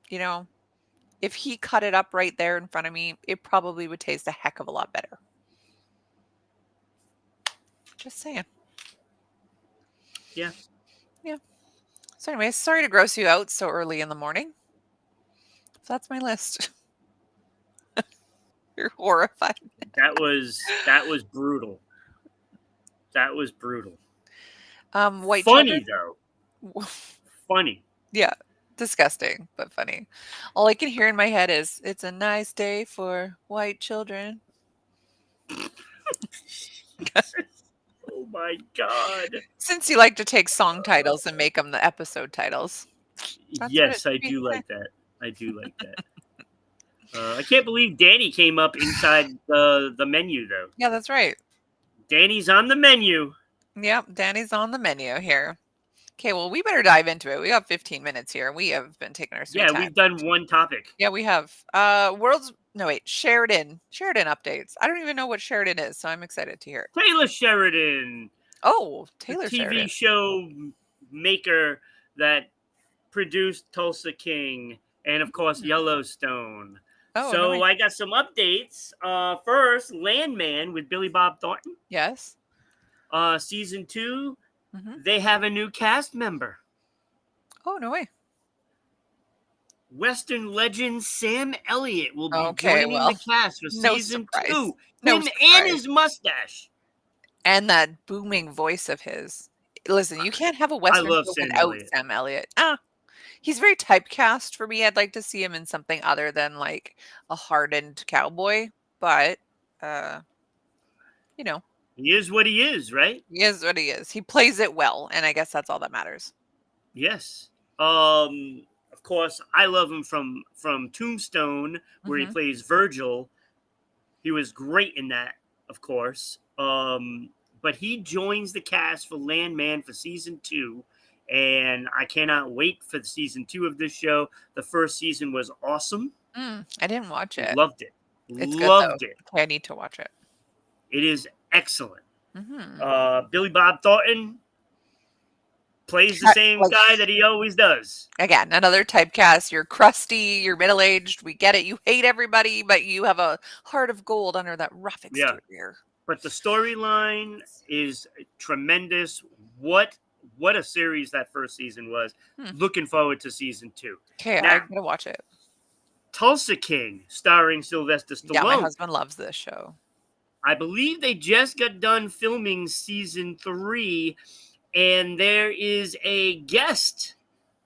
You know, if he cut it up right there in front of me, it probably would taste a heck of a lot better. Just saying. Yeah, Yeah. So, anyways, sorry to gross you out so early in the morning. So that's my list. You're horrified. that was brutal. That was brutal. White children? Funny though. Funny. Yeah. Disgusting, but funny. All I can hear in my head is, it's a nice day for white children. Oh my god. Since you like to take song titles and make them the episode titles, that's what it Yes, I should be do today. like that. I do like that. I can't believe Danny came up inside the menu though. Yeah, that's right. Danny's on the menu. Yep, Danny's on the menu here. Okay, well, we better dive into it. We got 15 minutes here. We have been taking our sweet Yeah, time. we've done one topic. Yeah, we have. World's no wait, Sheridan. Sheridan updates. I don't even know what Sheridan is, so I'm excited to hear it. Taylor Sheridan, Oh, the Taylor TV Sheridan. show maker that produced Tulsa King and of course Hmm. Yellowstone. Oh, no So way. I got some updates. First, Landman with Billy Bob Thornton. Yes. Season 2, Hmm. they have a new cast member. Oh, no way. Western legend Sam Elliott will be Okay, joining the well, cast for no season surprise. 2. No Him and surprise. his mustache. And that booming voice of his. Listen, you can't have a I Western love show Sam without Elliott. Sam Elliott. He's very typecast for me. I'd like to see him in something other than like a hardened cowboy, but uh, you know, He is what he is, right? he is what he is. He plays it well, and I guess that's all that matters. Yes. Of course, I love him from Tombstone, where he Hmm. plays Virgil. He was great in that, of course. But he joins the cast for Landman for season 2, and I cannot wait for the season 2 of this show. The first season was awesome. I didn't watch it. Loved it. It's good though. Loved it. Okay, I need to watch it. It is excellent. Hmm. Billy Bob Thornton plays the Cut- same Like guy that he always does. again, another typecast. You're crusty. You're middle aged. We get it. You hate everybody, but you have a heart of gold under that rough Yeah. exterior. But the storyline is tremendous. What a series that first season was. Hmm. Looking forward to season 2. Okay, I Now, gotta watch it. Tulsa King, starring Sylvester Yeah, my Stallone. husband loves this show. I believe they just got done filming season 3, and there is a guest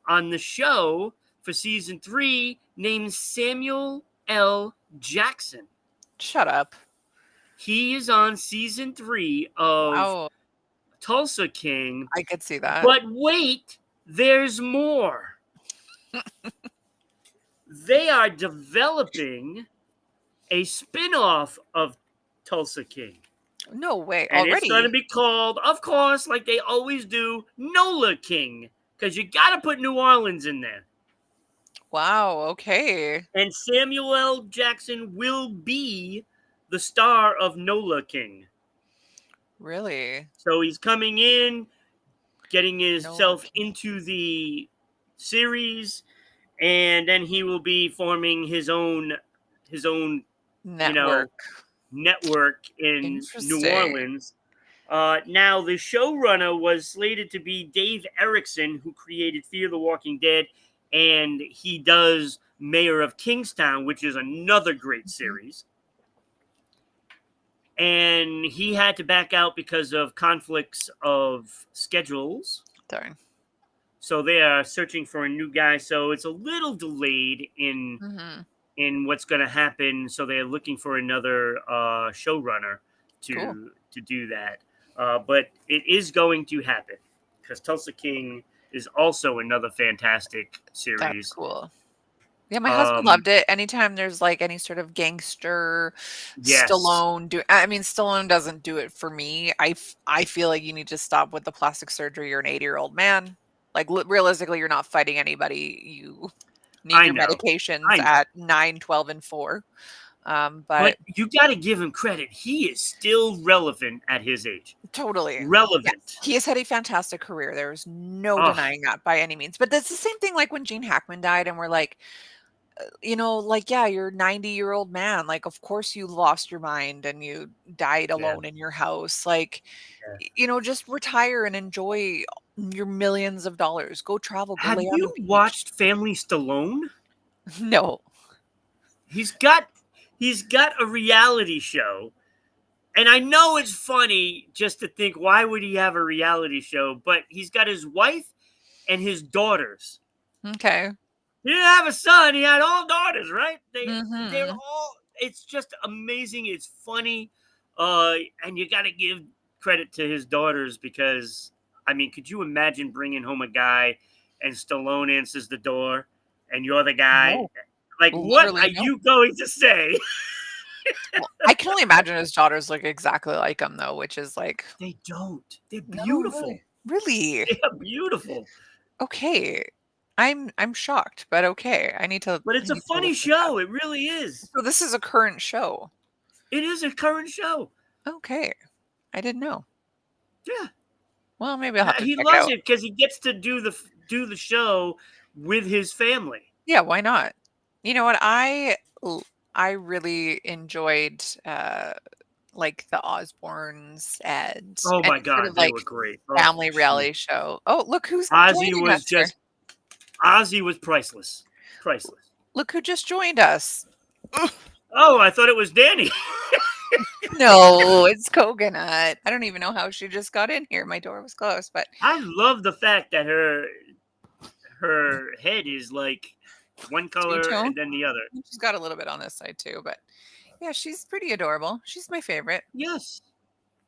on the show for season 3 named Samuel L. Jackson. Shut up. He is on season 3 of Wow, Tulsa King. I could see that. But wait, there's more. They are developing a spin-off of Tulsa King. No way. And it's going to Already? be called, of course, like they always do, Nola King. Because you got to put New Orleans in there. Wow, okay. And Samuel L. Jackson will be the star of Nola King. Really? So he's coming in, getting Nola himself King. into the series, and then he will be forming his own Network. network in New Interesting. Orleans. Now the showrunner was slated to be Dave Erickson, who created Fear the Walking Dead, and he does Mayor of Kingstown, which is another great series. And he had to back out because of conflicts of schedules. Darn. So they are searching for a new guy. So it's a little delayed Hmm. in what's going to happen. So they're looking for another showrunner Cool. to do that. But it is going to happen. because Tulsa King is also another fantastic That's series. cool. Yeah, my husband Um, loved it. Anytime there's, like, any sort of gangster, yes, I mean, Stallone doesn't do it for me. I feel like you need to stop with the plastic surgery. You're an 80-year-old man. Like, realistically, you're not fighting anybody. You need I your know, medications I know. at 9, 12, and 4. But But you got to give him credit. He is still relevant at his age. totally. Yes. Relevant. He has had a fantastic career. There's no Oh, denying that by any means. But that's the same thing like when Gene Hackman died and we're like, like, yeah, you're a 90-year-old man. Like, of course you lost your mind and you died yeah, alone in your house. Like, yeah. just retire and enjoy your millions of dollars. Go travel, go Have lay on a you beach. watched Family Stallone? No. He's got he's got a reality show. And I know it's funny just to think why would he have a reality show, but he's got his wife and his daughters. Okay. He didn't have a son, he had all daughters, right? They're Mhm. all it's just amazing, it's funny. And you got to give credit to his daughters because I mean, could you imagine bringing home a guy and Stallone answers the door and you're the guy? No. Like what are Literally no. you going to say? Well, I can only imagine his daughters look exactly like him though, which is like, They don't. They're no, beautiful. really. Really? They are beautiful. Okay. I'm shocked, but okay. But I it's a need to funny look this up. show. It really is. So this is a current show. It is a current show. Okay. I didn't know. Yeah, Well, maybe I'll have to he check it loves out. it because he gets to do the show with his family. Yeah, why not? You know what? I really enjoyed like the Osbournes and Oh my any sort god, of they like were great. Oh, family reality show. Oh, look who's Ozzy joining was us here. just Ozzy was priceless, priceless. Look who just joined us. Oh, I thought it was Danny. No, it's Coconut. I don't even know how she just got in here. My door was closed, but I love the fact that her head is like one two color tone. and then the other. She's got a little bit on this side too, but yeah, she's pretty adorable. She's my favorite. Yes.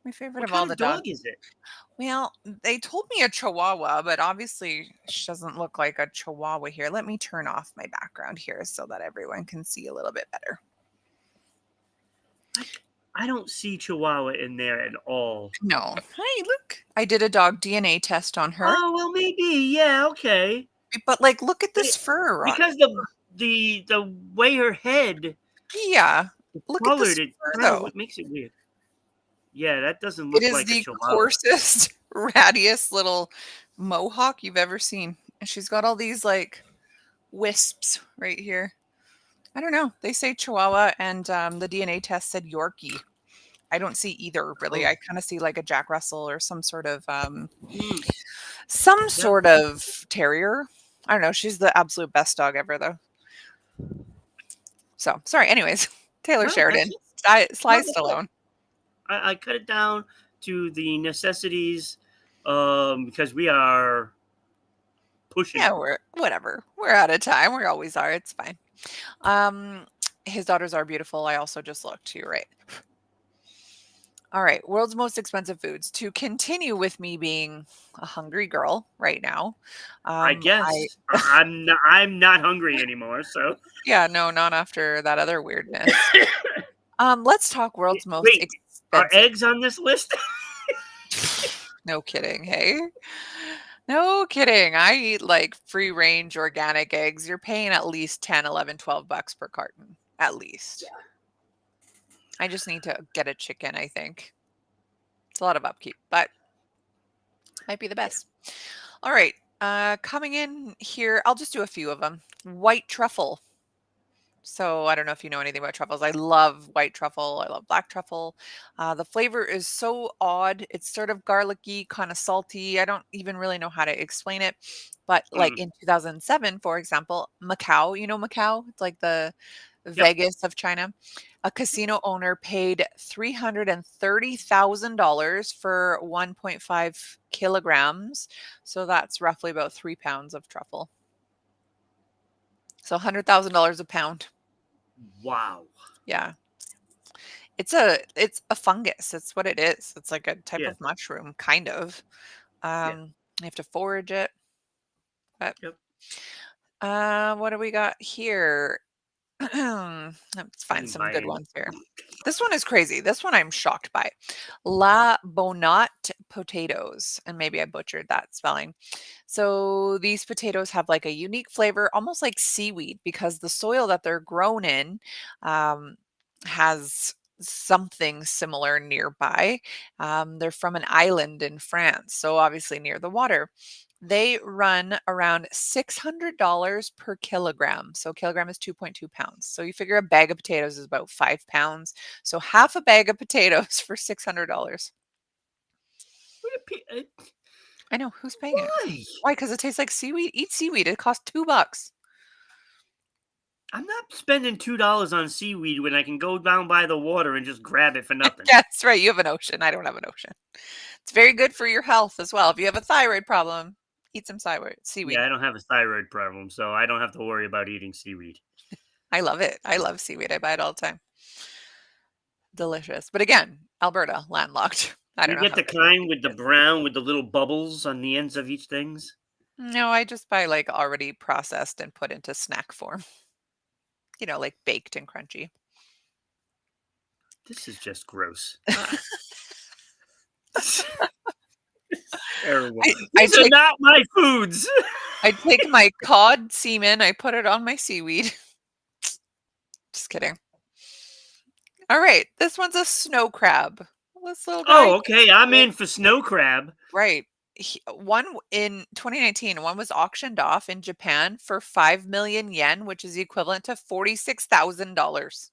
My favorite What of kind all the of dogs. dog is it? Well, they told me a chihuahua, but obviously she doesn't look like a chihuahua here. Let me turn off my background here so that everyone can see a little bit better. I, I don't see Chihuahua in there at all. No. Hey, look. I did a dog DNA test on her. Oh well, maybe yeah, okay. But like look at But this fur on. because the way her head Yeah. is Look at colored, this it fur kind of though. makes it weird. Yeah, that doesn't It look is like a the Chihuahua. coarsest, rattiest little mohawk you've ever seen. And she's got all these like wisps right here. I don't know. They say Chihuahua, and the DNA test said Yorkie. I don't see either really. Oh, I kind of see like a Jack Russell or mm, some yep. sort of terrier. I don't know. She's the absolute best dog ever though. So sorry. Anyways, Taylor No, that's Sheridan, it. Sly No, that's it. Stallone. I cut it down to the necessities, because we are pushing Yeah, it. we're whatever. We're out of time. We always are. It's fine. Um, his daughters are beautiful. I also just looked too, right? All right, world's most expensive foods. To continue with me being a hungry girl right now, I I guess I'm not hungry anymore. So yeah, no, not after that other weirdness. Let's talk world's most wait, are expensive. eggs on this list? No kidding, hey? No kidding. I eat like free range organic eggs. You're paying at least 10, 11, $12 per carton. At least. I just need to get a chicken, I think. It's a lot of upkeep, but might be the Yeah. best. All right. Coming in here, I'll just do a few of them. White truffle. So I don't know if you know anything about truffles. I love white truffle. I love black truffle. The flavor is so odd. It's sort of garlicky, kind of salty. I don't even really know how to explain it. But like Mm, in 2007, for example, Macau, you know Macau? It's like the yep. Vegas of China. A casino owner paid $330,000 for 1.5 kilograms. So that's roughly about 3 pounds of truffle. So $100,000 a pound. Wow. Yeah. It's a fungus. It's what it is. It's like a type Yeah. of mushroom, kind of. Yeah. Um, You have to forage it. But Yep. what do we got here? Let's I find didn't some buy good any. ones here. This one is crazy. This one I'm shocked by. La Bonat potatoes. And maybe I butchered that spelling. So these potatoes have like a unique flavor, almost like seaweed, because the soil that they're grown in um, has something similar nearby. They're from an island in France, so obviously near the water. They run around $600 per kilogram. So, kilogram is 2.2 pounds. So, you figure a bag of potatoes is about 5 pounds. So, half a bag of potatoes for $600. I know. Who's paying it? Why? Why? Because it tastes like seaweed? Eat seaweed. It costs $2. I'm not spending $2 on seaweed when I can go down by the water and just grab it for nothing. Yes, right. You have an ocean. I don't have an ocean. It's very good for your health as well. If you have a thyroid problem, eat some seaweed. Yeah, I don't have a thyroid problem, so I don't have to worry about eating seaweed. I love it. I love seaweed. I buy it all the time. Delicious. But again, Alberta, landlocked. I don't You know get how the good their kind with the seaweed is. brown with the little bubbles on the ends of each things? No, I just buy like already processed and put into snack form, like baked and crunchy. This is just gross. Terrible. I, I These are take not my foods. I take my cod semen, I put it on my seaweed. Just kidding. All right, this one's a snow crab. This little guy, Oh, okay. I'm in for snow crab. right. One in 2019, one was auctioned off in Japan for 5 million yen, which is equivalent to $46,000.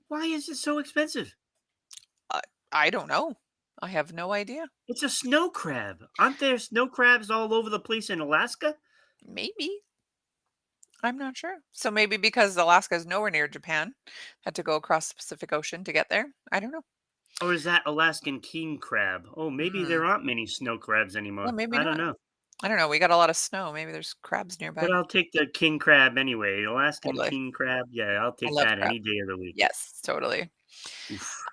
Why is it so expensive? Uh, I don't know. I have no idea. It's a snow crab. Aren't there snow crabs all over the place in Alaska? Maybe. I'm not sure. So maybe because Alaska is nowhere near Japan, had to go across the Pacific Ocean to get there. I don't know. Or is that Alaskan king crab? Oh, maybe Hmm. there aren't many snow crabs Yeah, anymore. maybe I don't not. know. I don't know. We got a lot of snow. Maybe there's crabs But nearby. I'll take the king crab anyway. Alaskan Totally. king crab. Yeah, I'll I take love that crab. any day of the week. Yes, totally. Oof.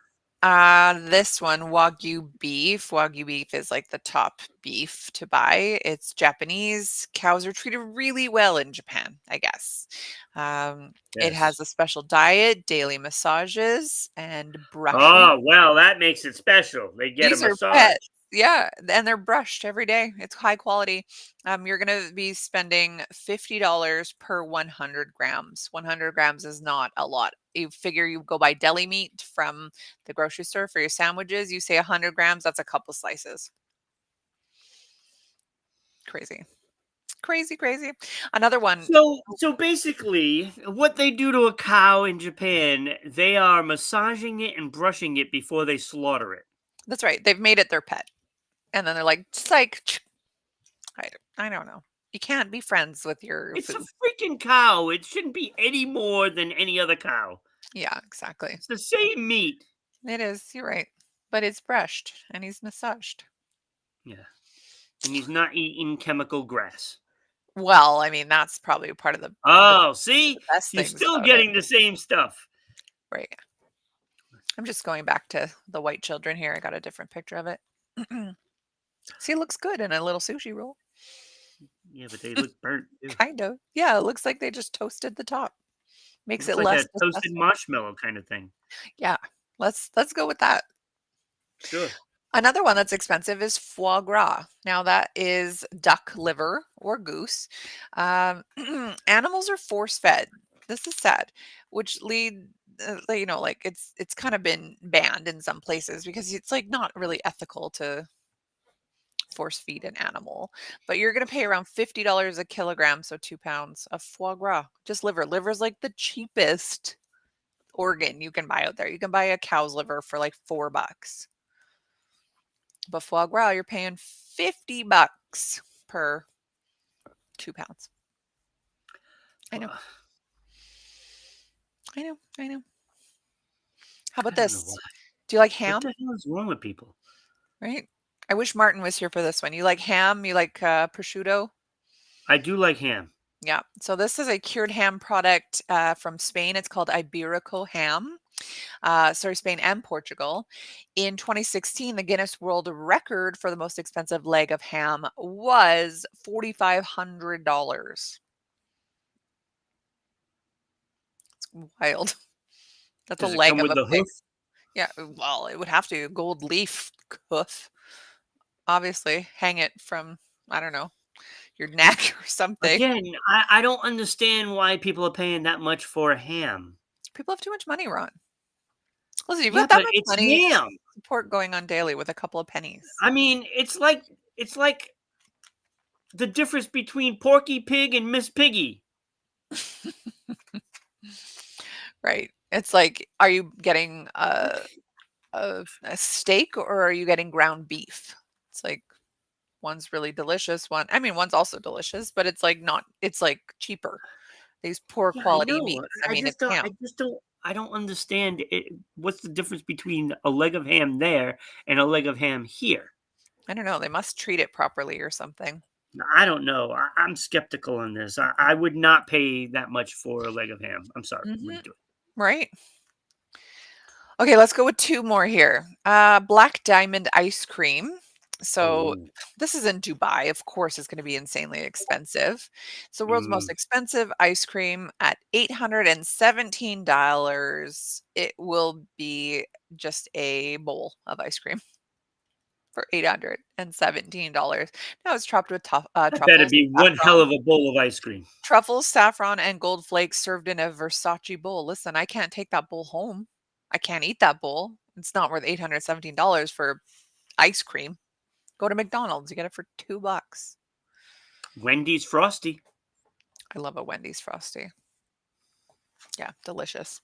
This one, Wagyu beef. Wagyu beef is like the top beef to buy. It's Japanese. Cows are treated really well in Japan, I guess. It has Yes. a special diet, daily massages, and brushing. Oh, well, that makes it special. They get a These are massage. pets. Yeah, and they're brushed every day. It's high quality. You're gonna be spending $50 per 100 grams. 100 grams is not a lot. You figure you go buy deli meat from the grocery store for your sandwiches. You say 100 grams, that's a couple slices. Crazy, crazy, crazy. Another one. So basically, what they do to a cow in Japan, they are massaging it and brushing it before they slaughter it. That's right. They've made it their pet, and then they're like, psych. I don't know. You can't be friends with your It's a food. freaking cow. It shouldn't be any more than any other cow. Yeah, exactly. It's the same meat. It is. You're right. But it's brushed and he's massaged. Yeah. And he's not eating chemical grass. Well, I mean, that's probably part of the Oh, see? best You're things still about it. getting the same stuff. Right. I'm just going back to the white children here. I got a different picture of it. See, it looks good in a little sushi roll. Yeah, but they look burnt too. Kind of. Yeah, it looks like they just toasted the top. Makes Looks it like less a toasted disgusting. marshmallow kind of thing. Yeah. Let's go with that. Sure. Another one that's expensive is foie gras. Now, that is duck liver or goose. Um, animals are force fed. This is sad, which like it's kind of been banned in some places because it's like not really ethical to force feed an animal. But you're going to pay around $50 a kilogram, so 2 pounds of foie gras, just liver. Liver is like the cheapest organ you can buy out there. You can buy a cow's liver for like $4. But foie gras, you're paying $50 per 2 pounds. I know, Well, I know, I know. How about I don't know why. this? Do you like What ham? the hell is wrong with people? Right? I wish Martin was here for this one. You like ham? You like prosciutto? I do like ham. Yeah. So this is a cured ham product from Spain. It's called Iberico ham. Sorry, Spain and Portugal. In 2016, the Guinness World Record for the most expensive leg of ham was $4,500. It's wild. That's a Does it leg come of with a the pig. hoof? Yeah, well, it would have to. Gold leaf hoof. Obviously, hang it from, I don't know, your neck or something. Again, I don't understand why people are paying that much for a ham. People have too much money, Ron. Listen, you've Yeah, got that but much it's money, ham. support going on daily with a couple of pennies. I mean, it's like the difference between Porky Pig and Miss Piggy. Right. It's like, are you getting a steak or are you getting ground beef? It's like one's really delicious, one's also delicious, but it's like not it's like cheaper. These poor Yeah, I quality know. meats. I mean, it's ham. I don't understand it. What's the difference between a leg of ham there and a leg of ham here? I don't know, they must treat it properly or something. I don't know. I'm skeptical on this. I would not pay that much for a leg of ham. I'm sorry. I Mhm. wouldn't do it. Right? Okay, let's go with 2 more here. Black Diamond ice cream. So, Oh. this is in Dubai, of course, it's gonna be insanely expensive. It's the world's most Mm. expensive ice cream at $817. It will be just a bowl of ice cream for $817. Now it's topped with That better be one hell of a bowl of ice cream. truffles, saffron, and gold flakes served in a Versace bowl. Listen, I can't take that bowl home. I can't eat that bowl. It's not worth $817 for ice cream. Go to McDonald's, you get it for $2. Wendy's Frosty. I love a Wendy's Frosty. Yeah, delicious.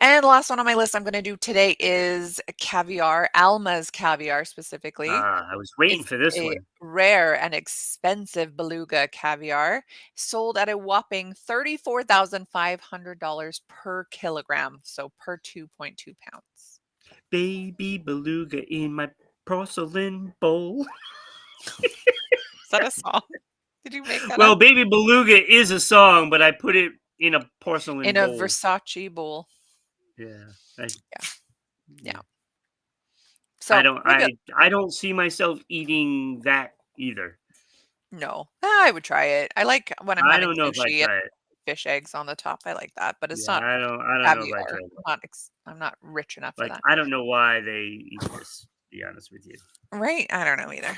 And the last one on my list I'm gonna do today is caviar, Alma's caviar specifically. I was waiting It's for this a one. rare and expensive beluga caviar sold at a whopping $34,500 per kilogram, so per 2.2 pounds. Baby beluga in my porcelain bowl. Is that a song? Did you make that Well, up? Baby Beluga is a song, but I put it in a porcelain In a bowl. Versace bowl. Yeah. I, Yeah, yeah. yeah. I So don't maybe I don't see myself eating that either. no. I would try it. I like when I'm I having don't know if I sushi and try it. fish eggs on the top. I like that, but it's Yeah, not I don't know if I caviar. try that. I'm not rich enough for Like, that. I don't know why they eat this, to be honest with you. Right? I don't know either.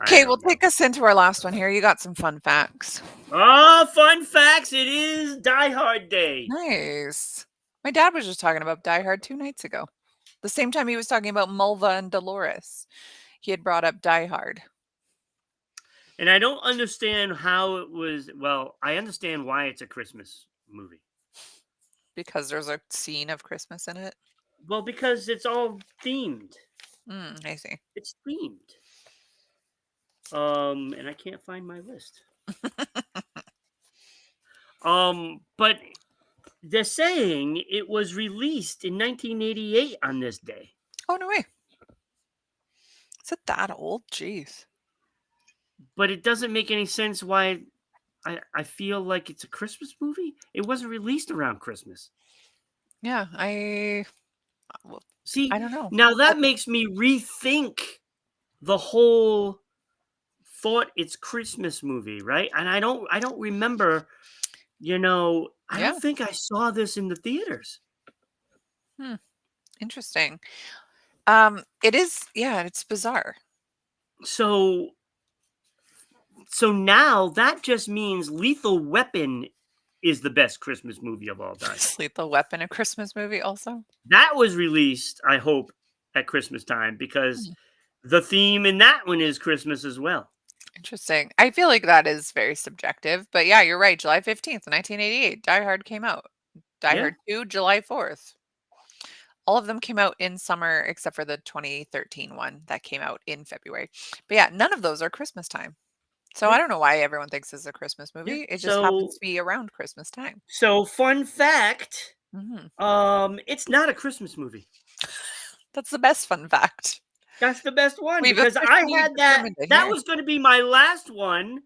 I Okay, we'll don't know. take us into our last one here. You got some fun facts. Oh, fun facts. It is Die Hard Day. Nice. My dad was just talking about Die Hard 2 nights ago. The same time he was talking about Mulva and Dolores. He had brought up Die Hard And I don't understand how it was. Well, I understand why it's a Christmas movie. because there's a scene of Christmas in it. Well, because it's all themed. I see. It's themed. And I can't find my list. But they're saying it was released in 1988 on this day. Oh, no way. Is it that old? Jeez. But it doesn't make any sense why I feel like it's a Christmas movie. It wasn't released around Christmas. Yeah, well, See, I don't know. now But that makes me rethink the whole thought it's Christmas movie, right? And I don't remember, I yeah, don't think I saw this in the theaters. hmm, interesting. It is, yeah, it's bizarre. So now that just means Lethal Weapon is the best Christmas movie of all time. Is Lethal Weapon a Christmas movie also? That was released, I hope, at Christmas time because Hmm, the theme in that one is Christmas as well. interesting. I feel like that is very subjective, but yeah, you're right. July 15th, 1988, Die Hard came out. Die Yeah. Hard 2, July 4th. All of them came out in summer except for the 2013 one that came out in February. But yeah, none of those are Christmas time. So Yeah. I don't know why everyone thinks it's a Christmas Yeah. movie. It just happens to be around Christmas time. Fun fact, Mhm. it's not a Christmas movie. That's the best fun fact. That's the best one We've because I officially had determined it that here. was going to be my last one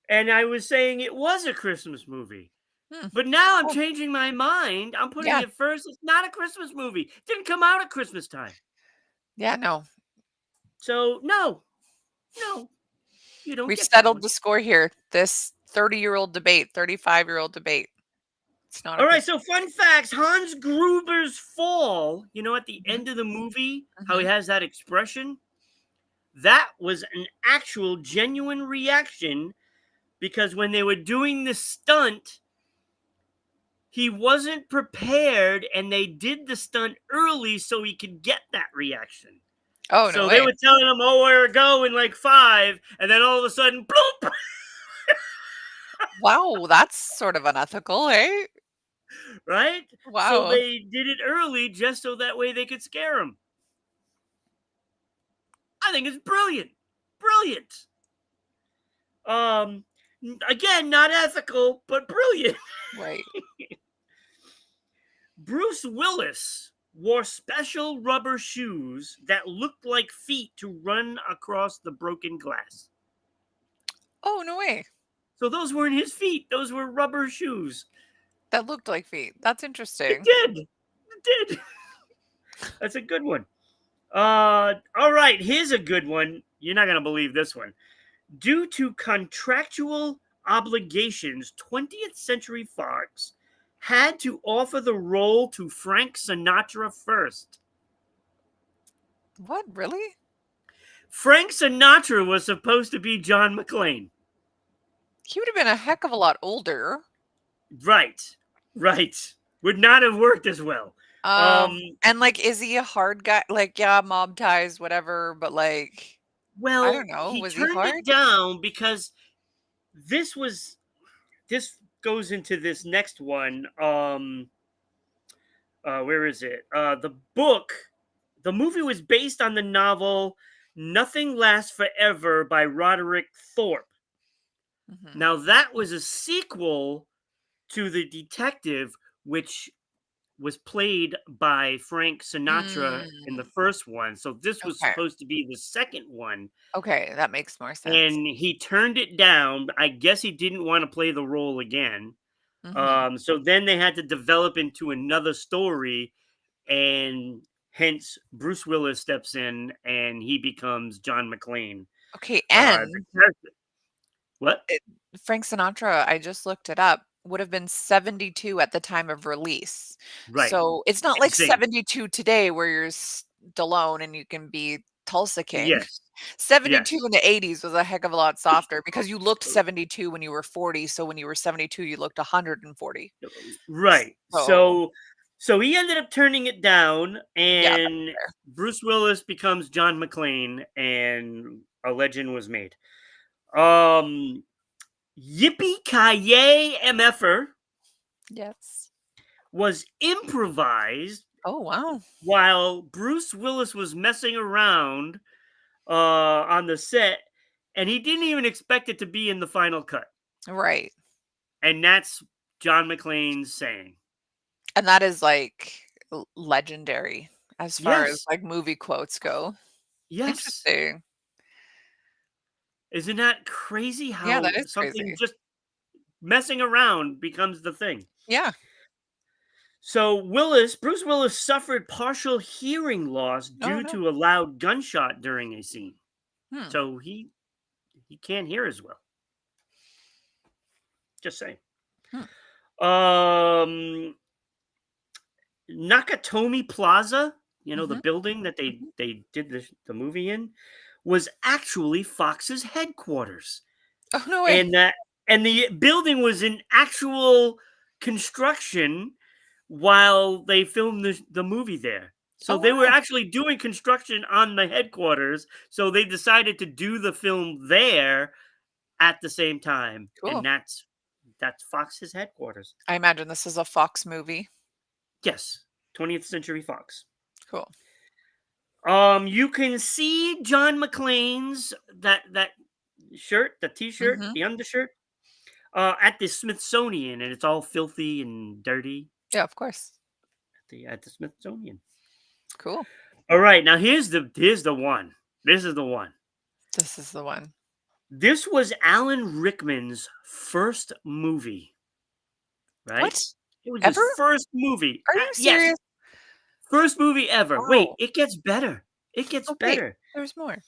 and I was saying it was a Christmas movie. Hmm. But now I'm Oh, changing my mind. I'm putting yeah. it first. It's not a Christmas movie. Didn't come out at Christmas time. Yeah, no. So no, no, you don't We've get that settled one. the score here. This 30-year-old debate, 35-year-old debate. It's not a All right, Christmas so fun movie. facts. Hans Gruber's fall, at the Mhm, end of the movie, how he mhm. has that expression, that was an actual genuine reaction because when they were doing the stunt, he wasn't prepared and they did the stunt early so he could get that reaction. Oh, no So they way. were telling him, "Oh, where to go in like 5," and then all of a sudden, bloop, Wow, that's sort of unethical, eh? right? So Wow. they did it early just so that way they could scare him. I think it's brilliant. Brilliant. Um Again, not ethical, but brilliant. Right. Bruce Willis wore special rubber shoes that looked like feet to run across the broken glass. Oh, no way. So those weren't his feet, those were rubber shoes. That looked like feet. That's It interesting. did. It did. That's a good one. All right, here's a good one. You're not going to believe this one. Due to contractual obligations, 20th Century Fox had to offer the role to Frank Sinatra first. What, really? Frank Sinatra was supposed to be John McClane. He would have been a heck of a lot older. Right. Right. Would not have worked as well. Um And, like, is he a hard guy? Like, yeah, mob ties, whatever, but, like, I well, don't know, he was he turned it hard? down because this was this goes into this next one. Where is it? The movie was based on the novel Nothing Lasts Forever by Roderick Thorpe. Mhm. Now, that was a sequel to The Detective, which was played by Frank Sinatra in the Mm, first one. So, this was okay. supposed to be the second one. Okay, that makes more sense. And he turned it down. I guess he didn't want to play the role again. Mhm. So then they had to develop into another story, and hence Bruce Willis steps in and he becomes John McClane. Okay, The and character, what? it Frank Sinatra, I just looked it up, would have been 72 at the time of release. Right, So, it's not and like sing. 72 today where you're Stallone and you can be Tulsa King. Yes, 72 yes, in the '80s was a heck of a lot softer because you looked 72 when you were 40, so when you were 72, you looked 140. right. So, So he ended up turning it down, yeah, that's and fair. Bruce Willis becomes John McClane, and a legend was made. Um, Yippee Ki Mf'er Yes. was improvised Oh, wow. while Bruce Willis was messing around on the set, and he didn't even expect it to be in the final cut. Right. And that's John McClane's saying. And that is, like, legendary as far as, Yes, like, movie quotes go. yes. Interesting. Isn't that crazy Yeah, how that is something crazy. just messing around becomes the thing? Yeah. So Bruce Willis suffered partial hearing loss Oh, due no. to a loud gunshot during a scene. Hmm. So he can't hear as well. Just saying. Hmm. Um Nakatomi Plaza, the Mhm. building that Mhm. they did the movie in, was actually Fox's headquarters, Oh, no way. and the building was in actual construction while they filmed the movie there. So Oh, they were wow. actually doing construction on the headquarters. So they decided to do the film there at the same time, and Cool. that's Fox's headquarters. I imagine this is a Fox movie. Yes, 20th Century Fox. Cool. You can see John McClane's that shirt, the T-shirt, Mhm. the undershirt, at the Smithsonian, and it's all filthy and dirty Yeah, of course. at the Smithsonian. Cool. All right, now here's the one. This is the one. This is the one. This was Alan Rickman's first movie. right? What? It was his Ever? first movie. Are you Yes, serious? first movie ever. Wait, Wow. it gets better. It gets Oh, wait, better. there's more.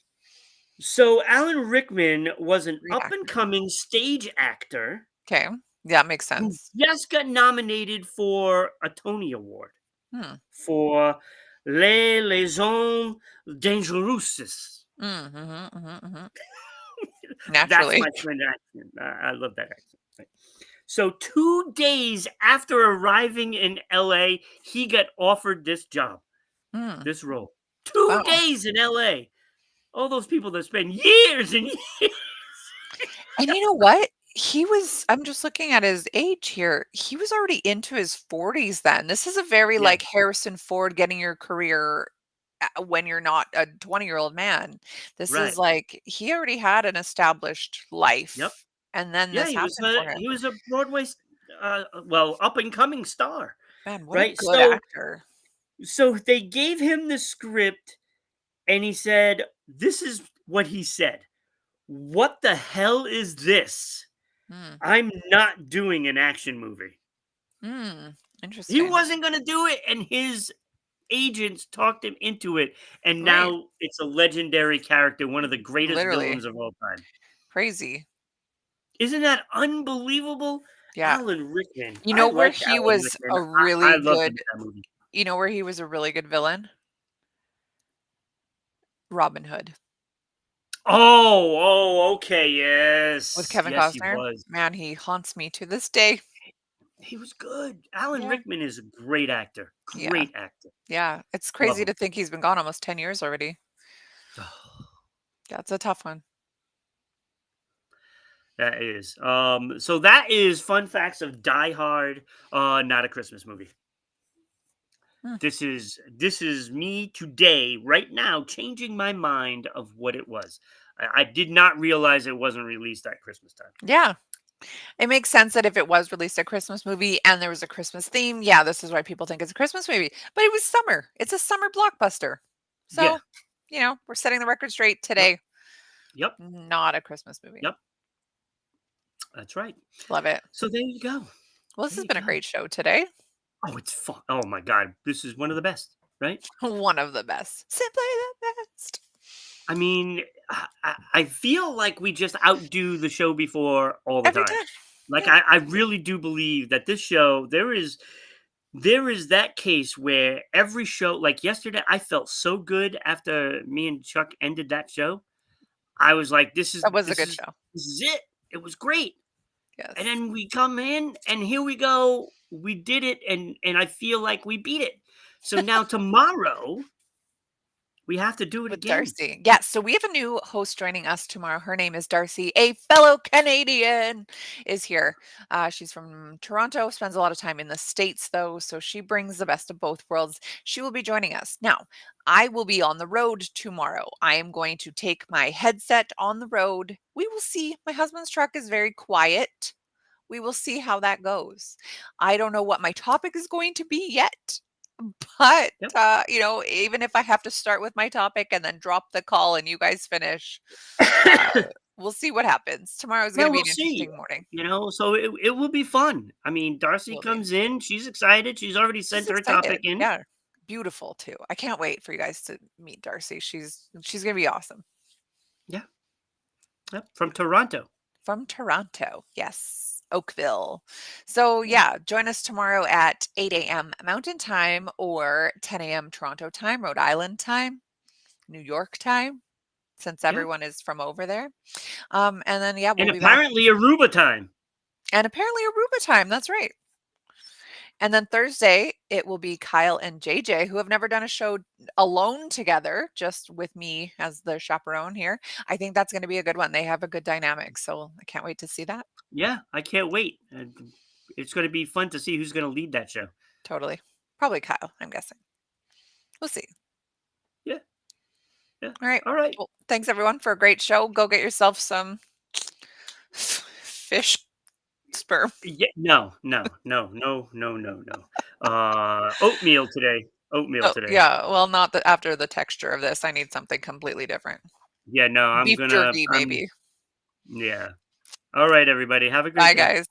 So Alan Rickman was an Great up and actor. coming stage actor Okay. Yeah, makes who sense. just got nominated for a Tony Award Hmm. for Les Liaisons Dangereuses. Mhm, mhm, mhm. That's Naturally. my twin accent. I love that accent. Right. So 2 days after arriving in LA, he got offered this job, Mm. this role. Two Wow. days in LA. All those people that spend years and years. And you know what? I'm just looking at his age here. He was already into his 40s then. This is a very Yeah, like Harrison Ford getting your career when you're not a 20-year-old man. This is right. like he already had an established Yep. life and then Yeah, this happened for him. he was a Broadway, well, up and coming star, Man, what a right? good So actor. they gave him the script, and he said, "This is what he said. What the hell is this? Mm. I'm not doing an action movie." Mm. He Interesting. wasn't going to do it, and his agents talked him into it, and Right. now it's a legendary character, one of the greatest Literally villains of all time. crazy. Isn't that unbelievable? Yeah. Alan Rickman. You I know where liked he Alan was Rickman. a I really loved him in good that movie. you know where he was a really good villain? Robin Hood Okay, with yes. Kevin Yes, he Costner. was. Man, he haunts me to this day. He was good. Alan Yeah. Rickman is a great actor. Yeah. Great actor. Yeah. It's Love crazy him. to think he's been gone almost 10 years already. That's a tough one. That is. So that is fun facts of Die Hard, not a Christmas movie. Hmm. This is me today, right now, changing my mind of what it was. I did not realize it wasn't released at Christmas time. Yeah. It makes sense that if it was released a Christmas movie and there was a Christmas theme, yeah, this is why people think it's a Christmas movie. But it was summer. It's a summer blockbuster. Yeah. So, we're setting the record straight Yep. today. Yep. Not a Christmas movie. Yep. That's right. Love it. So there you go. Well, this There has you been a go. great show today. Oh, it's fun. Oh my god, this is one of the best, right? One of the best. Simply the best. I mean, I feel like we just outdo the show before all the Every time. time. Like Yeah. I really do believe that this show there is that case where every show, like yesterday, I felt so good after me and Chuck ended that show. I was like, this is That was a this good is show. this is it. It was great. And Yes. then we come in and here we go. We did it, and I feel like we beat it. So now tomorrow we have to do it With again. Darcy. Yes, so we have a new host joining us tomorrow. Her name is Darcy, a fellow Canadian, is here. She's from Toronto, spends a lot of time in the States, though, so she brings the best of both worlds. She will be joining us. Now, I will be on the road tomorrow. I am going to take my headset on the road. We will see. My husband's truck is very quiet. We will see how that goes. I don't know what my topic is going to be yet. But, Yep. even if I have to start with my topic and then drop the call and you guys finish, uh, we'll see what happens. Tomorrow is gonna Well, be we'll an see. interesting morning. So it will be fun. I mean, Darcy Will be. comes in. She's excited. She's already She's sent her topic excited. in. Yeah. Beautiful too. I can't wait for you guys to meet Darcy. She's gonna be awesome. Yeah. Yep. From Toronto. From Toronto. Yes. Oakville. So Yeah. yeah, join us tomorrow at 8 a.m. Mountain Time or 10 a.m. Toronto time, Rhode Island time, New York time, since Yeah. everyone is from over there. And then yeah, we'll And be back. apparently Aruba time. And apparently Aruba time. That's right. And then Thursday, it will be Kyle and JJ, who have never done a show alone together, just with me as the chaperone here. I think that's going to be a good one. They have a good dynamic. So I can't wait to see that. Yeah, I can't wait. It's going to be fun to see who's going to lead that show. Totally. Probably Kyle, I'm guessing. We'll see. Yeah. Yeah. All right. All right. Well, thanks everyone for a great show. Go get yourself some fish sperm. Yeah. No. No. No. No. No. No. No. Oatmeal today. Oatmeal Oh, today. yeah. Well, not the, after the texture of this. I need something completely different. Yeah. No. I'm Beef gonna. jerky, I'm. maybe. Yeah. All right, everybody. Have a Bye, great day. guys.